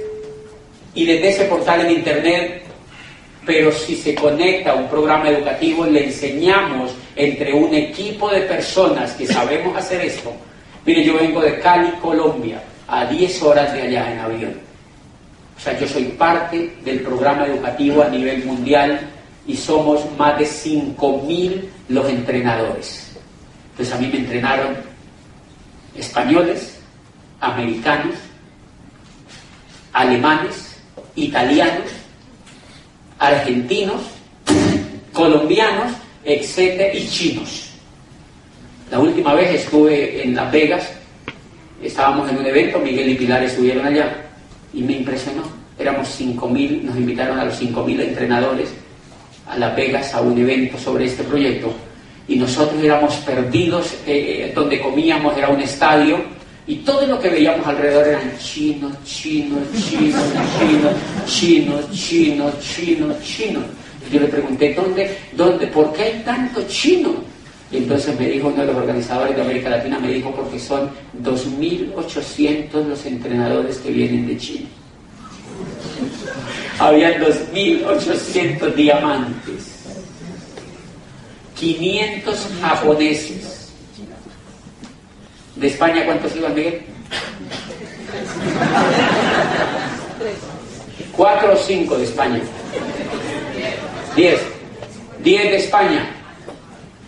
y desde ese portal en internet, pero si se conecta a un programa educativo, le enseñamos entre un equipo de personas que sabemos hacer esto. Mire, yo vengo de Cali, Colombia, a 10 horas de allá en avión. O sea, yo soy parte del programa educativo a nivel mundial y somos más de 5.000 los entrenadores. Entonces a mí me entrenaron españoles, americanos, alemanes, italianos, argentinos, colombianos, etcétera, y chinos. La última vez estuve en Las Vegas, estábamos en un evento, Miguel y Pilar estuvieron allá, y me impresionó. Éramos 5.000, nos invitaron a los 5.000 entrenadores a Las Vegas a un evento sobre este proyecto, y nosotros éramos perdidos, donde comíamos era un estadio, y todo lo que veíamos alrededor eran chinos. Yo le pregunté, ¿dónde? ¿Por qué hay tanto chino? Y entonces me dijo uno de los organizadores de América Latina, me dijo, porque son 2.800 los entrenadores que vienen de China. Habían 2.800 diamantes, 500 japoneses. ¿De España cuántos iban, Miguel? 4 o 5 de España. 10 de España.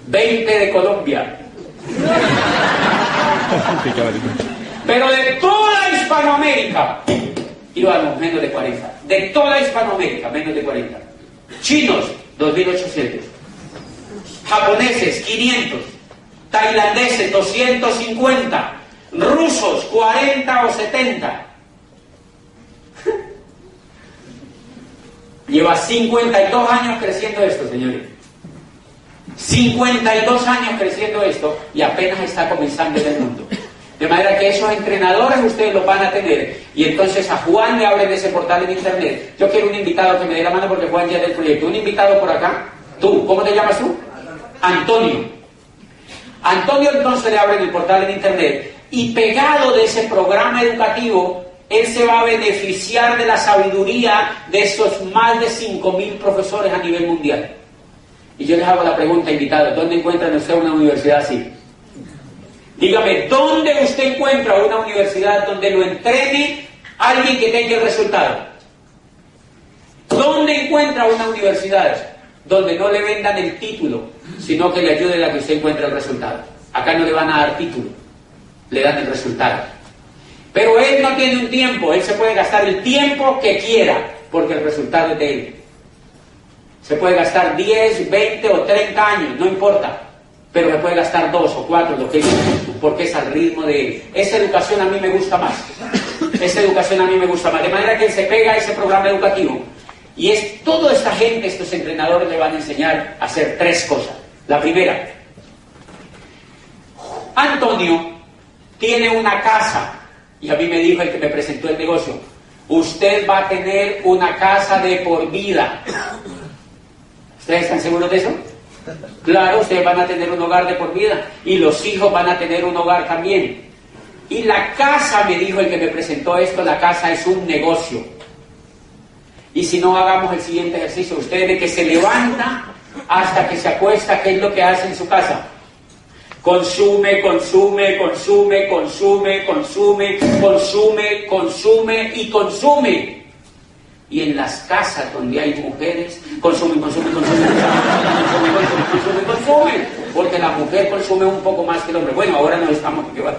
20 de Colombia. Pero de toda Hispanoamérica íbamos menos de 40. De toda Hispanoamérica, menos de 40. Chinos, 2.800. japoneses 500, tailandeses 250, rusos 40 o 70. Lleva 52 años creciendo esto, señores. 52 años creciendo esto y apenas está comenzando en el mundo. De manera que esos entrenadores ustedes los van a tener. Y entonces a Juan le abren ese portal en internet. Yo quiero un invitado que me dé la mano porque Juan ya es del proyecto. Un invitado por acá. Tú, ¿cómo te llamas tú? Antonio. Antonio entonces le abren el portal en internet. Y pegado de ese programa educativo, él se va a beneficiar de la sabiduría de esos más de 5.000 profesores a nivel mundial. Y yo les hago la pregunta, invitados, ¿dónde encuentran ustedes una universidad así? Dígame, ¿dónde usted encuentra una universidad donde lo entrene alguien que tenga el resultado? ¿Dónde encuentra una universidad donde no le vendan el título, sino que le ayuden a que usted encuentre el resultado? Acá no le van a dar título, le dan el resultado. Pero él no tiene un tiempo, él se puede gastar el tiempo que quiera, porque el resultado es de él. Se puede gastar 10, 20 o 30 años, no importa. Pero se puede gastar 2 o 4, lo que quiera, porque es al ritmo de él. Esa educación a mí me gusta más. Esa educación a mí me gusta más. De manera que él se pega a ese programa educativo. Y es toda esta gente, estos entrenadores le van a enseñar a hacer 3 cosas. La primera, Antonio tiene una casa. Y a mí me dijo el que me presentó el negocio, usted va a tener una casa de por vida. ¿Ustedes están seguros de eso? Claro, ustedes van a tener un hogar de por vida y los hijos van a tener un hogar también. Y la casa, me dijo el que me presentó esto, la casa es un negocio. Y si no, hagamos el siguiente ejercicio. Usted de que se levanta hasta que se acuesta, ¿qué es lo que hace en su casa? Consume, consume, consume, consume, consume, consume, consume y consume. Y en las casas donde hay mujeres, consumen, consumen, consumen, consumen, consumen, consumen, consumen, porque la mujer consume un poco más que el hombre. Bueno, ahora no estamos, porque va.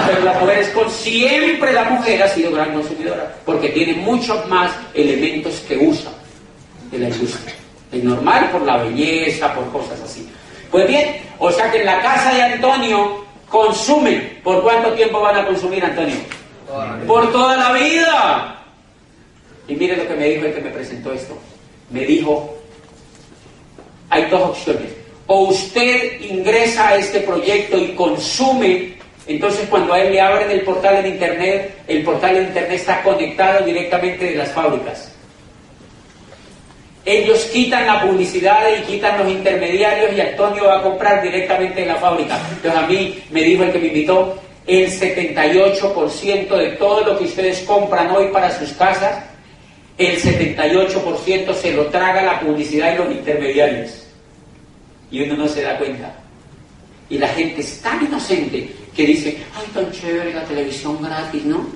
Pero la mujer siempre la mujer ha sido gran consumidora, porque tiene muchos más elementos que usa de la industria. Es normal por la belleza, por cosas así. Pues bien, o sea que en la casa de Antonio consumen. ¿Por cuánto tiempo van a consumir, Antonio? Por toda la vida. Y mire lo que me dijo el que me presentó esto. Me dijo, hay 2 opciones. O usted ingresa a este proyecto y consume, entonces cuando a él le abren el portal en internet está conectado directamente de las fábricas. Ellos quitan la publicidad y quitan los intermediarios y Antonio va a comprar directamente en la fábrica. Entonces a mí me dijo el que me invitó, el 78% de todo lo que ustedes compran hoy para sus casas, el 78% se lo traga la publicidad y los intermediarios. Y uno no se da cuenta. Y la gente es tan inocente que dice, ay, tan chévere la televisión gratis, ¿no?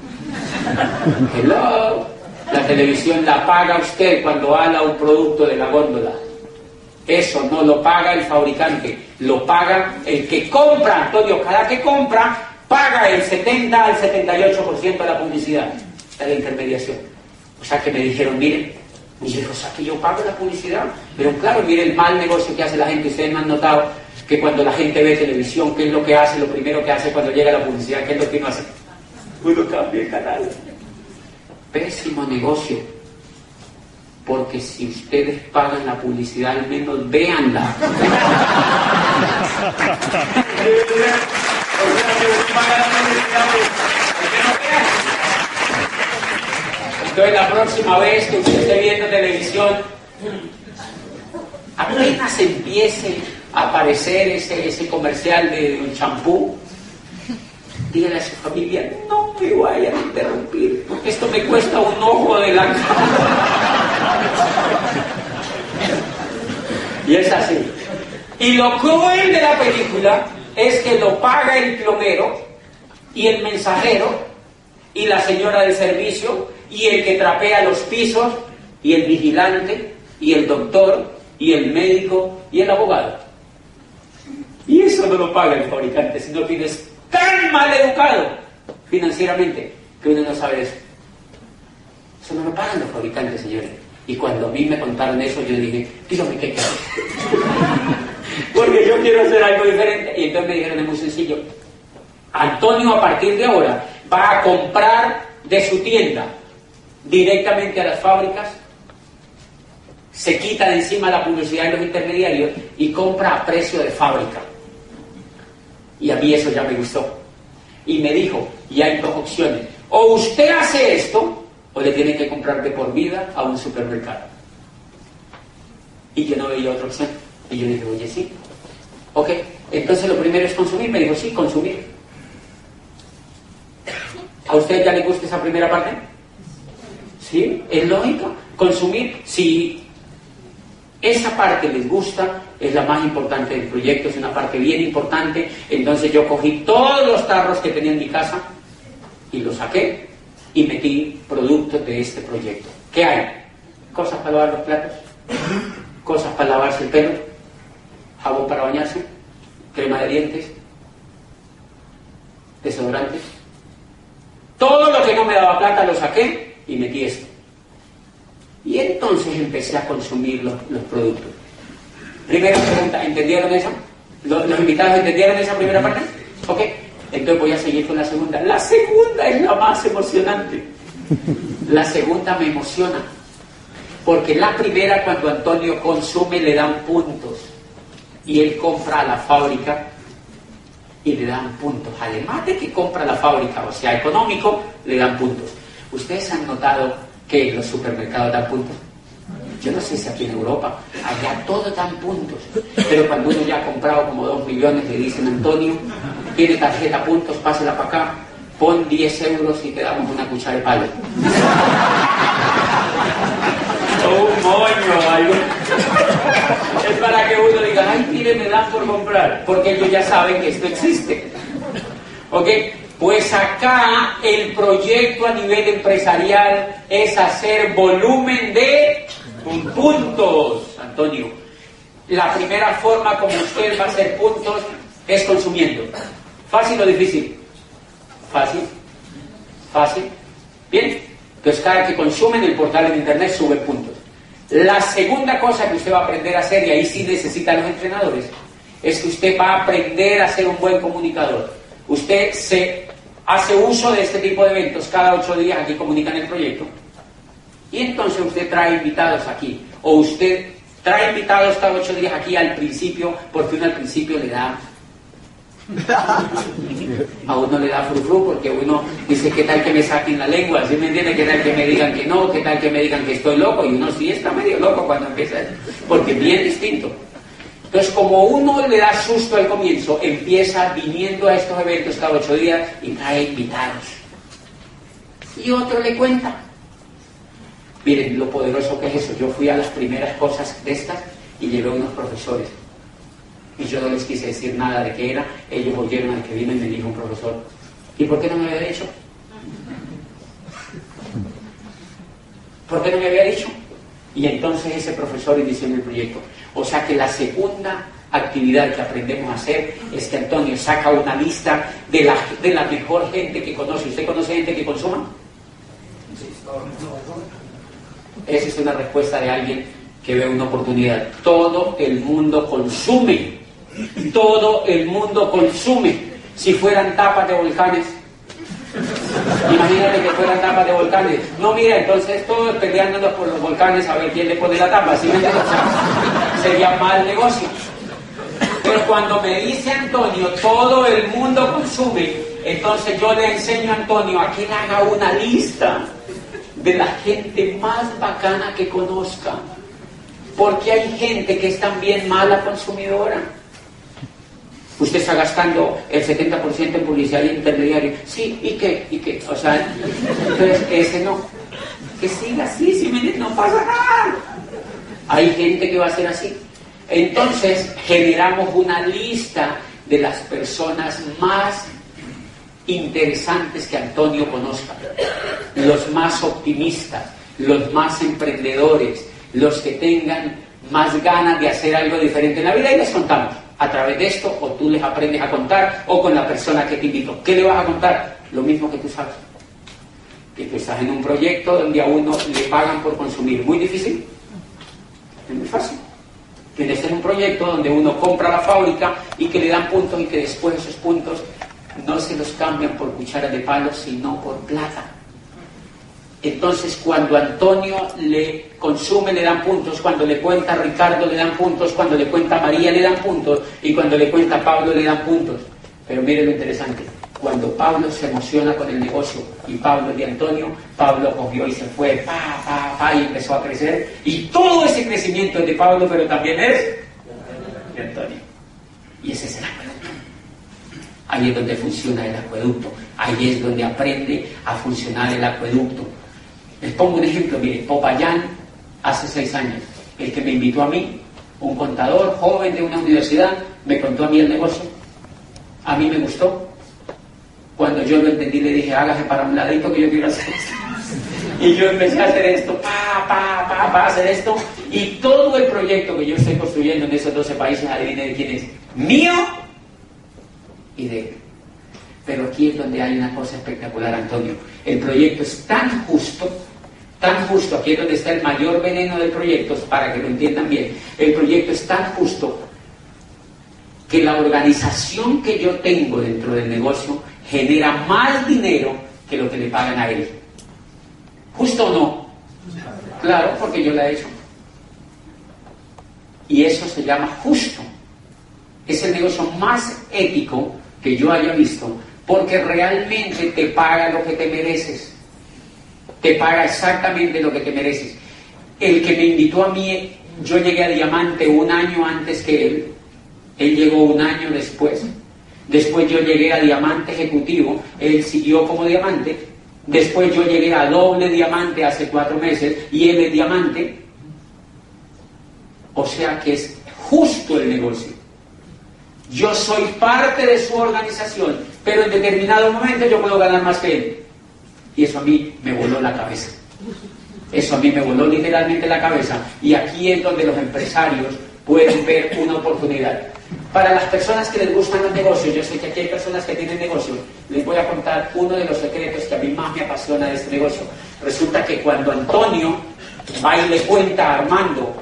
Hello. La televisión la paga usted cuando ala un producto de la góndola. Eso no lo paga el fabricante, lo paga el que compra. Antonio, cada que compra, paga el 70 al 78% de la publicidad, de la intermediación. O sea que me dijeron, miren, y yo, o sea que yo pago la publicidad, pero claro, miren el mal negocio que hace la gente. Ustedes me han notado que cuando la gente ve televisión, ¿qué es lo que hace? Lo primero que hace cuando llega la publicidad, ¿qué es lo que uno hace? Uno cambia el canal. Pésimo negocio, porque si ustedes pagan la publicidad, al menos véanla. Entonces la próxima vez que usted esté viendo televisión, apenas empiece a aparecer ese comercial de un champú, dígale a su familia, no me vayan a interrumpir, porque esto me cuesta un ojo de la cara. Y es así. Y lo cruel de la película es que lo paga el plomero y el mensajero y la señora del servicio y el que trapea los pisos y el vigilante y el doctor y el médico y el abogado. Y eso no lo paga el fabricante, sino que es tan mal educado financieramente que uno no sabe eso. Eso no lo pagan los fabricantes, señores. Y cuando a mí me contaron eso, yo dije, dígame qué quiero. porque yo quiero hacer algo diferente. Y entonces me dijeron, es muy sencillo, Antonio a partir de ahora va a comprar de su tienda directamente a las fábricas, se quita de encima la publicidad de los intermediarios y compra a precio de fábrica. Y a mí eso ya me gustó. Y me dijo, y hay dos opciones, o usted hace esto, o le tiene que comprar de por vida a un supermercado. Y yo no veía otra opción. Y yo dije, oye, sí. Ok, entonces lo primero es consumir. Me dijo, sí, consumir. ¿A usted ya le gusta esa primera parte? ¿Sí? ¿Es lógico? Consumir. Si esa parte les gusta, es la más importante del proyecto, es una parte bien importante. Entonces yo cogí todos los tarros que tenía en mi casa y los saqué y metí productos de este proyecto. ¿Qué hay? Cosas para lavar los platos, cosas para lavarse el pelo, jabón para bañarse, crema de dientes, desodorantes. Todo lo que no me daba plata lo saqué y metí esto. Y entonces empecé a consumir los productos. Primera pregunta, ¿entendieron eso? ¿Los invitados entendieron esa primera parte? Ok, entonces voy a seguir con la segunda. La segunda es la más emocionante. La segunda me emociona. Porque la primera, cuando Antonio consume, le dan puntos. Y él compra a la fábrica y le dan puntos. Además de que compra a la fábrica, o sea, económico, le dan puntos. ¿Ustedes han notado que los supermercados dan puntos? Yo no sé si aquí en Europa, allá todo dan puntos. Pero cuando uno ya ha comprado como 2 millones, le dicen, Antonio, tiene tarjeta puntos, pásela para acá, pon 10 euros y te damos una cuchara de palo. Un moño, algo. Es para que uno diga, ay, mire, me dan por comprar, porque ellos ya saben que esto existe. ¿Ok? Pues acá el proyecto a nivel empresarial es hacer volumen de puntos, Antonio. La primera forma como usted va a hacer puntos es consumiendo. ¿Fácil o difícil? Fácil. Fácil. Bien. Entonces cada que consume en el portal de internet sube puntos. La segunda cosa que usted va a aprender a hacer, y ahí sí necesitan los entrenadores, es que usted va a aprender a ser un buen comunicador. Usted se hace uso de este tipo de eventos cada 8 días, aquí comunican el proyecto, y entonces usted trae invitados aquí, o usted trae invitados cada 8 días aquí al principio, porque uno al principio le da... A uno le da frufru porque uno dice, ¿qué tal que me saquen la lengua? ¿Sí me entiende? ¿Qué tal que me digan que no? ¿Qué tal que me digan que estoy loco? Y uno sí está medio loco cuando empieza, porque es bien distinto. Entonces, como uno le da susto al comienzo, empieza viniendo a estos eventos cada 8 días y trae invitados. Y otro le cuenta. Miren lo poderoso que es eso. Yo fui a las primeras cosas de estas y llevé unos profesores. Y yo no les quise decir nada de qué era. Ellos oyeron al que vino y me dijo un profesor, ¿y por qué no me había dicho? ¿Por qué no me había dicho? Y entonces ese profesor inició en el proyecto. O sea que la segunda actividad que aprendemos a hacer es que Antonio saca una lista de la mejor gente que conoce. ¿Usted conoce gente que consuma? Esa es una respuesta de alguien que ve una oportunidad. Todo el mundo consume. Todo el mundo consume. Si fueran tapas de volcanes, imagínate que fueran tapas de volcanes. No, mira, entonces todos peleándonos por los volcanes a ver quién le pone la tapa. ¿Sí me entiendes? Sería mal negocio. Pero cuando me dice Antonio, todo el mundo consume, entonces yo le enseño a Antonio a que él haga una lista de la gente más bacana que conozca. Porque hay gente que es también mala consumidora. Usted está gastando el 70% en publicidad y intermediario. Sí, ¿y qué? ¿Y qué? O sea, entonces ese no. Que siga así, si no pasa nada. Hay gente que va a ser así. Entonces generamos una lista de las personas más interesantes que Antonio conozca. Los más optimistas, los más emprendedores, los que tengan más ganas de hacer algo diferente en la vida, y les contamos. A través de esto, o tú les aprendes a contar, o con la persona que te invitó. ¿Qué le vas a contar? Lo mismo que tú sabes. Que tú estás en un proyecto donde a uno le pagan por consumir. ¿Muy difícil? Es muy fácil. Tiene que ser un proyecto donde uno compra la fábrica y que le dan puntos y que después esos puntos no se los cambian por cuchara de palo, sino por plata. Entonces, cuando Antonio le consume, le dan puntos, cuando le cuenta a Ricardo, le dan puntos, cuando le cuenta a María, le dan puntos, y cuando le cuenta a Pablo, le dan puntos. Pero mire lo interesante, cuando Pablo se emociona con el negocio, y Pablo es de Antonio, Pablo cogió y se fue, y empezó a crecer, y todo ese crecimiento es de Pablo, pero también es de Antonio. Y ese es el acueducto. Ahí es donde funciona el acueducto, ahí es donde aprende a funcionar el acueducto. Les pongo un ejemplo, mire, Popayán, hace 6 años, el que me invitó a mí, un contador joven de una universidad, me contó a mí el negocio, a mí me gustó. Cuando yo lo entendí, le dije, hágase para un ladito que yo quiero hacer esto. Y yo empecé a hacer esto, hacer esto, y todo el proyecto que yo estoy construyendo en esos 12 países, adivine de quién es, mío y de él. Pero aquí es donde hay una cosa espectacular, Antonio. El proyecto es tan justo, aquí es donde está el mayor veneno del proyecto, para que lo entiendan bien. El proyecto es tan justo que la organización que yo tengo dentro del negocio genera más dinero que lo que le pagan a él. ¿Justo o no? Claro, porque yo la he hecho. Y eso se llama justo. Es el negocio más ético que yo haya visto, porque realmente te paga lo que te mereces. Te paga exactamente lo que te mereces. El que me invitó a mí, yo llegué a diamante 1 año antes que él. Él llegó 1 año después. Después yo llegué a diamante ejecutivo. Él siguió como diamante. Después yo llegué a doble diamante hace 4 meses. Y él es diamante. O sea que es justo el negocio. Yo soy parte de su organización, pero en determinado momento yo puedo ganar más que él. Y eso a mí me voló la cabeza. Eso a mí me voló literalmente la cabeza. Y aquí es donde los empresarios pueden ver una oportunidad. Para las personas que les gustan los negocios, yo sé que aquí hay personas que tienen negocios, les voy a contar uno de los secretos que a mí más me apasiona de este negocio. Resulta que cuando Antonio va y le cuenta a Armando,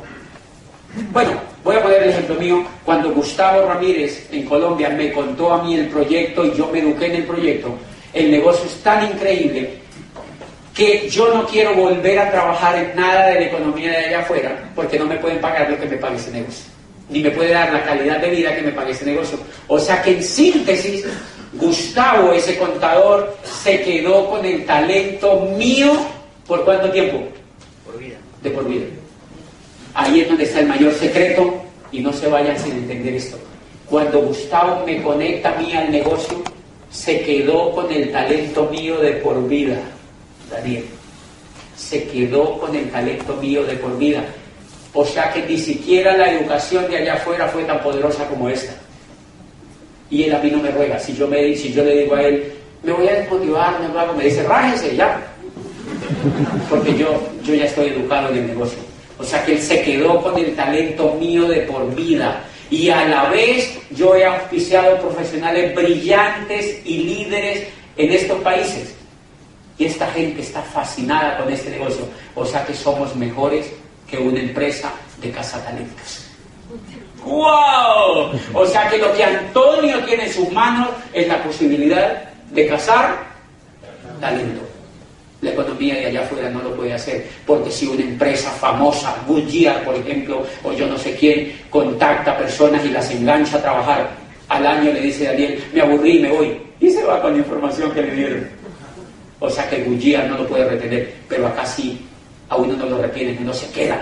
bueno, voy a poner el ejemplo mío, cuando Gustavo Ramírez en Colombia me contó a mí el proyecto y yo me eduqué en el proyecto, el negocio es tan increíble que yo no quiero volver a trabajar en nada de la economía de allá afuera, porque no me pueden pagar lo que me pague ese negocio, ni me puede dar la calidad de vida que me pague ese negocio. O sea que en síntesis, Gustavo, ese contador, se quedó con el talento mío, ¿por cuánto tiempo? Por vida. De por vida. Ahí es donde está el mayor secreto, y no se vayan sin entender esto. Cuando Gustavo me conecta a mí al negocio, se quedó con el talento mío de por vida. Daniel, se quedó con el talento mío de por vida. O sea que ni siquiera la educación de allá afuera fue tan poderosa como esta. Y él a mí no me ruega. Si yo le digo a él, me voy a desmotivar, me dice, rájese ya. Porque yo ya estoy educado en el negocio. O sea que él se quedó con el talento mío de por vida. Y a la vez yo he auspiciado profesionales brillantes y líderes en estos países. Y esta gente está fascinada con este negocio. O sea que somos mejores que una empresa de cazatalentos. ¡Wow! O sea que lo que Antonio tiene en sus manos es la posibilidad de cazar talento. La economía de allá afuera no lo puede hacer, porque si una empresa famosa, Goodyear, por ejemplo, o yo no sé quién, contacta personas y las engancha a trabajar, al año le dice Daniel, me aburrí, me voy, y se va con la información que le dieron. O sea que Goodyear no lo puede retener, pero acá sí, a uno no lo retiene, uno se queda.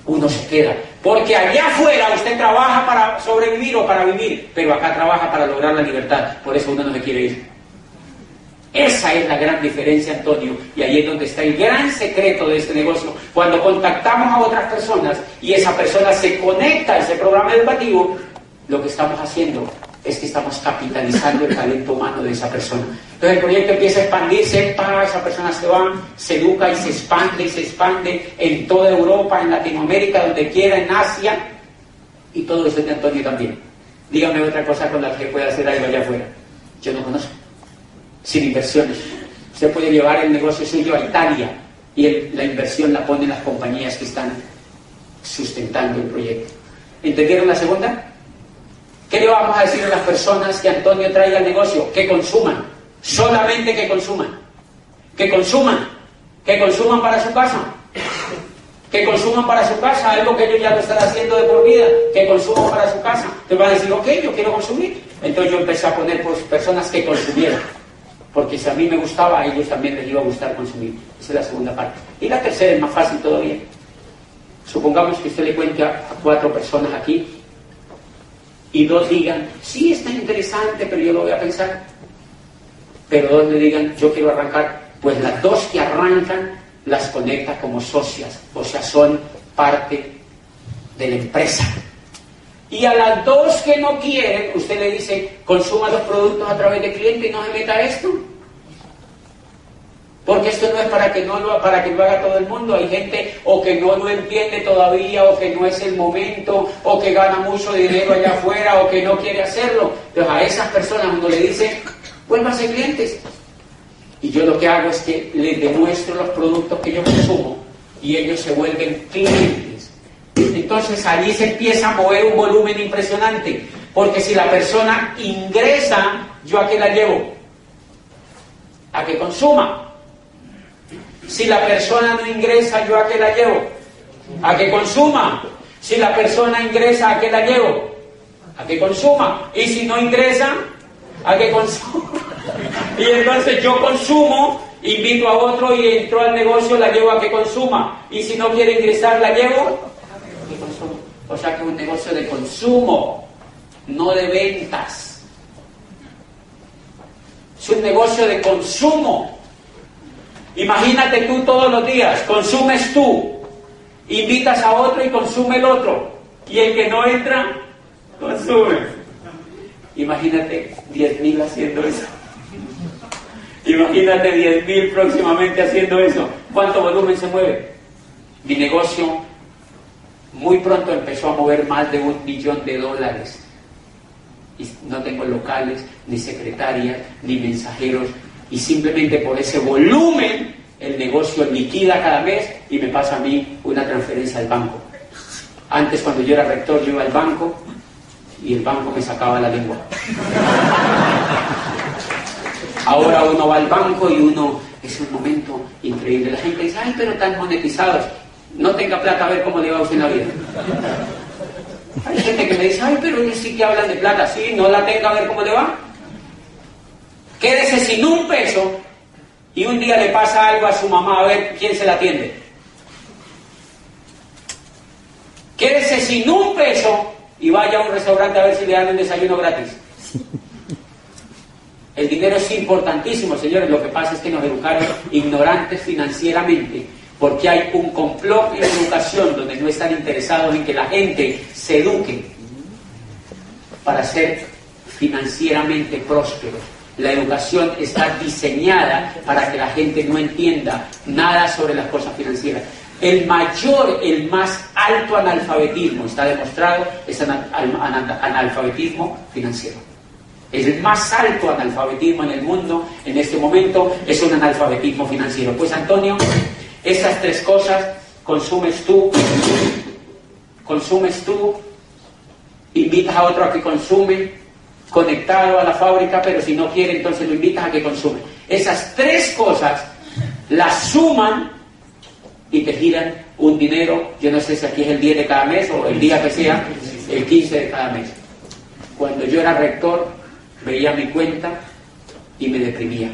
Uno se queda. Porque allá afuera usted trabaja para sobrevivir o para vivir, pero acá trabaja para lograr la libertad. Por eso uno no se quiere ir. Esa es la gran diferencia, Antonio, y ahí es donde está el gran secreto de este negocio. Cuando contactamos a otras personas y esa persona se conecta a ese programa educativo, lo que estamos haciendo es que estamos capitalizando el talento humano de esa persona. Entonces el proyecto empieza a expandirse, esa persona se va, se educa y se expande en toda Europa, en Latinoamérica, donde quiera, en Asia, y todo eso es de Antonio también. Dígame otra cosa con la que pueda hacer algo allá afuera. Yo no conozco. Sin inversiones. Usted puede llevar el negocio suyo a Italia y la inversión la ponen las compañías que están sustentando el proyecto. ¿Entendieron la segunda? ¿Qué le vamos a decir a las personas que Antonio trae al negocio? Que consuman, solamente que consuman, que consuman, que consuman para su casa, que consuman para su casa, algo que ellos ya lo están haciendo de por vida, que consuman para su casa. Entonces van a decir, ok, yo quiero consumir. Entonces yo empecé a poner pues, personas que consumieran, porque si a mí me gustaba, a ellos también les iba a gustar consumir. Esa es la segunda parte. Y la tercera es más fácil todavía. Supongamos que usted le cuente a 4 personas aquí y 2 digan, sí, está interesante, pero yo lo voy a pensar. Pero 2 le digan, yo quiero arrancar. Pues las 2 que arrancan las conecta como socias, o sea, son parte de la empresa. Y a las 2 que no quieren, usted le dice, consuma los productos a través de cliente y no se meta a esto. Porque esto no es para que lo haga todo el mundo. Hay gente o que no lo entiende todavía, o que no es el momento, o que gana mucho dinero allá afuera, o que no quiere hacerlo. Entonces a esas personas uno le dice, vuélvanse clientes. Y yo lo que hago es que les demuestro los productos que yo consumo y ellos se vuelven clientes. Entonces allí se empieza a mover un volumen impresionante, porque si la persona ingresa, ¿yo a qué la llevo? A que consuma. Si la persona no ingresa, ¿yo a qué la llevo? A que consuma. Si la persona ingresa, ¿a qué la llevo? A que consuma. Y si no ingresa, a que consuma. Y entonces yo consumo, invito a otro y entró al negocio, la llevo a que consuma. Y si no quiere ingresar, la llevo a que consuma. O sea que es un negocio de consumo, no de ventas. Es un negocio de consumo. Imagínate tú todos los días, consumes tú, invitas a otro y consume el otro. Y el que no entra, consume. Imagínate 10.000 haciendo eso. Imagínate 10.000 próximamente haciendo eso. ¿Cuánto volumen se mueve? Mi negocio muy pronto empezó a mover más de $1 millón. Y no tengo locales, ni secretarias, ni mensajeros. Y simplemente por ese volumen, el negocio liquida cada mes y me pasa a mí una transferencia al banco. Antes, cuando yo era rector, yo iba al banco y el banco me sacaba la lengua. Ahora uno va al banco y uno, es un momento increíble. La gente dice, ay, pero tan monetizados. No tenga plata, a ver cómo le va a usted en la vida. Hay gente que me dice, ay, pero ellos sí que hablan de plata. Sí, no la tenga, a ver cómo le va. Quédese sin un peso y un día le pasa algo a su mamá, a ver quién se la atiende. Quédese sin un peso y vaya a un restaurante a ver si le dan un desayuno gratis. El dinero es importantísimo, señores. Lo que pasa es que nos educaron ignorantes financieramente, porque hay un complot en la educación donde no están interesados en que la gente se eduque para ser financieramente prósperos. La educación está diseñada para que la gente no entienda nada sobre las cosas financieras. El más alto analfabetismo, está demostrado, es analfabetismo financiero. El más alto analfabetismo en el mundo en este momento es un analfabetismo financiero. Pues Antonio, esas 3 cosas, consumes tú, invitas a otro a que consume, conectado a la fábrica, pero si no quiere, entonces lo invitas a que consume. Esas 3 cosas las suman y te giran un dinero. Yo no sé si aquí es el 10 de cada mes o el día que sea, el 15 de cada mes. Cuando yo era rector, veía mi cuenta y me deprimía.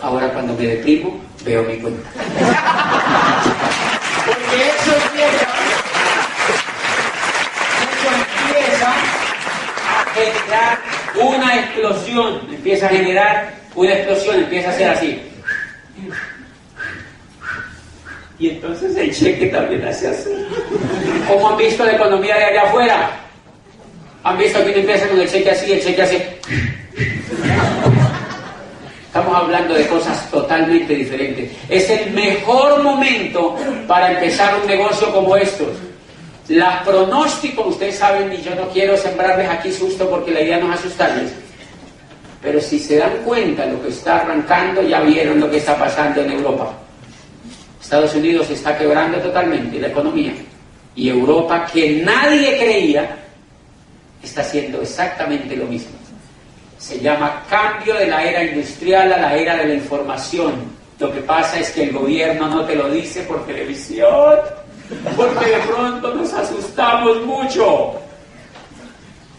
Ahora cuando me deprimo, veo mi cuenta. Porque eso empieza a generar una explosión, empieza a ser así. Y entonces el cheque también hace así. ¿Cómo han visto la economía de allá afuera? ¿Han visto que uno empieza con el cheque así, el cheque así? Estamos hablando de cosas totalmente diferentes. Es el mejor momento para empezar un negocio como estos. Los pronósticos, ustedes saben, y yo no quiero sembrarles aquí susto porque la idea no es asustarles. Pero si se dan cuenta de lo que está arrancando, ya vieron lo que está pasando en Europa. Estados Unidos está quebrando totalmente la economía. Y Europa, que nadie creía, está haciendo exactamente lo mismo. Se llama cambio de la era industrial a la era de la información. Lo que pasa es que el gobierno no te lo dice por televisión, porque de pronto nos asustamos mucho.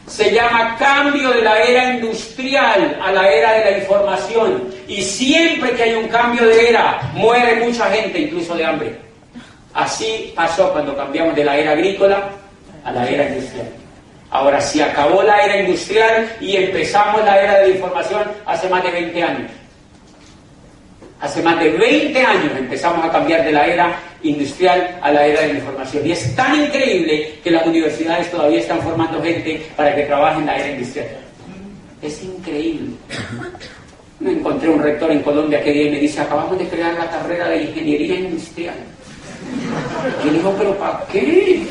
Se llama cambio de la era industrial a la era de la información. Y siempre que hay un cambio de era, muere mucha gente, incluso de hambre. Así pasó cuando cambiamos de la era agrícola a la era industrial. Ahora, se acabó la era industrial y empezamos la era de la información hace más de 20 años. Hace más de 20 años empezamos a cambiar de la era industrial a la era de la información. Y es tan increíble que las universidades todavía están formando gente para que trabaje en la era industrial. Es increíble. Me encontré un rector en Colombia que día y me dice: acabamos de crear la carrera de ingeniería industrial. Y yo digo: ¿pero para qué?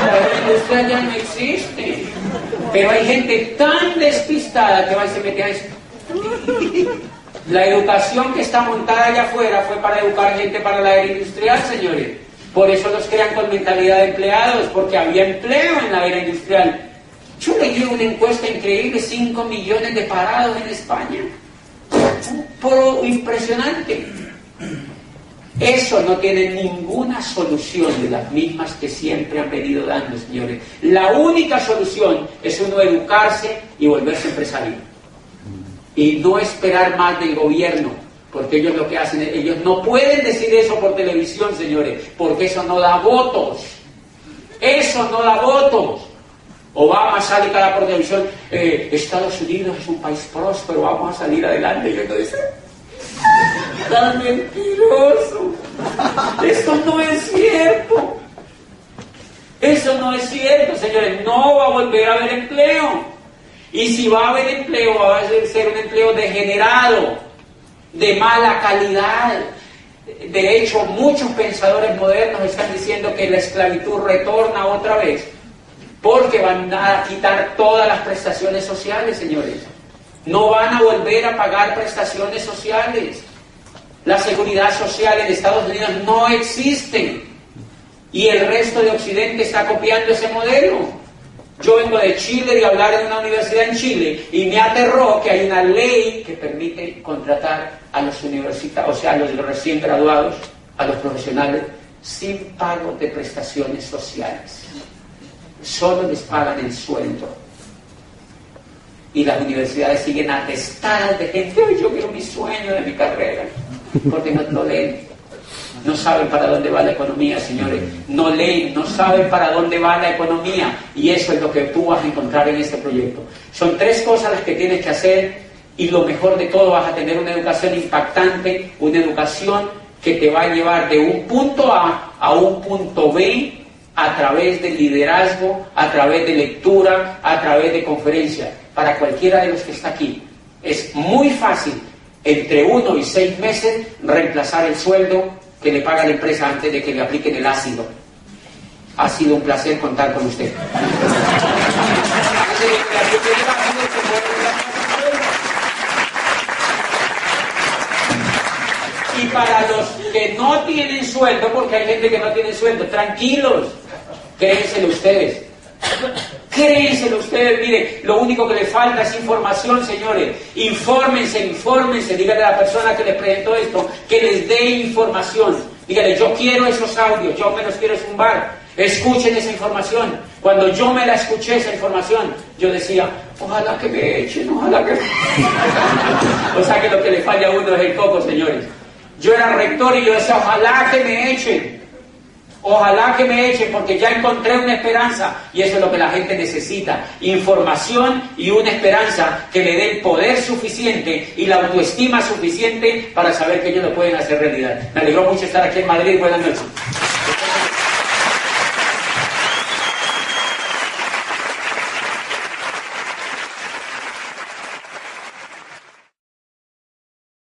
La era industrial ya no existe. Pero hay gente tan despistada que va y se mete a eso. La educación que está montada allá afuera fue para educar gente para la era industrial, señores. Por eso los crean con mentalidad de empleados, porque había empleo en la era industrial. Yo leí una encuesta increíble, 5 millones de parados en España. Impresionante. Eso no tiene ninguna solución de las mismas que siempre han venido dando, señores. La única solución es uno educarse y volverse empresario. Y no esperar más del gobierno, porque ellos lo que hacen es, ellos no pueden decir eso por televisión, señores, porque eso no da votos. Eso no da votos. Obama sale cada por televisión: Estados Unidos es un país próspero, vamos a salir adelante. Y yo no dice: ¡tan mentiroso! Esto no es cierto. Eso no es cierto, señores. No va a volver a haber empleo. Y si va a haber empleo, va a ser un empleo degenerado, de mala calidad. De hecho, muchos pensadores modernos están diciendo que la esclavitud retorna otra vez, porque van a quitar todas las prestaciones sociales, señores. No van a volver a pagar prestaciones sociales. La seguridad social en Estados Unidos no existe. Y el resto de Occidente está copiando ese modelo. Yo vengo de Chile, de hablar en una universidad en Chile, y me aterró que hay una ley que permite contratar a los universitarios, o sea, a los recién graduados, a los profesionales, sin pago de prestaciones sociales. Solo les pagan el sueldo. Y las universidades siguen atestadas de gente: ¡ay, yo quiero mi sueño de mi carrera! Porque no lo leen. No saben para dónde va la economía, señores. No leen, no saben para dónde va la economía. Y eso es lo que tú vas a encontrar en este proyecto. Son 3 cosas las que tienes que hacer, y lo mejor de todo, vas a tener una educación impactante, una educación que te va a llevar de un punto A un punto B a través del liderazgo, a través de lectura, a través de conferencia. Para cualquiera de los que está aquí, es muy fácil, entre 1 y 6 meses, reemplazar el sueldo que le paga la empresa antes de que le apliquen el ácido. Ha sido un placer contar con usted. Y para los que no tienen sueldo, porque hay gente que no tiene sueldo, tranquilos, créenselo ustedes. Créenselo ustedes, mire, lo único que le falta es información, señores. Infórmense, díganle a la persona que les presentó esto, que les dé información. Díganle: yo quiero esos audios, yo me los quiero zumbar. Escuchen esa información. Cuando yo me la escuché, esa información, yo decía: ojalá que me echen, ojalá que... O sea que lo que le falla a uno es el coco, señores. Yo era rector y yo decía: ojalá que me echen. Ojalá que me echen, porque ya encontré una esperanza. Y eso es lo que la gente necesita: información y una esperanza que le dé el poder suficiente y la autoestima suficiente para saber que ellos lo pueden hacer realidad. Me alegró mucho estar aquí en Madrid. Buenas noches.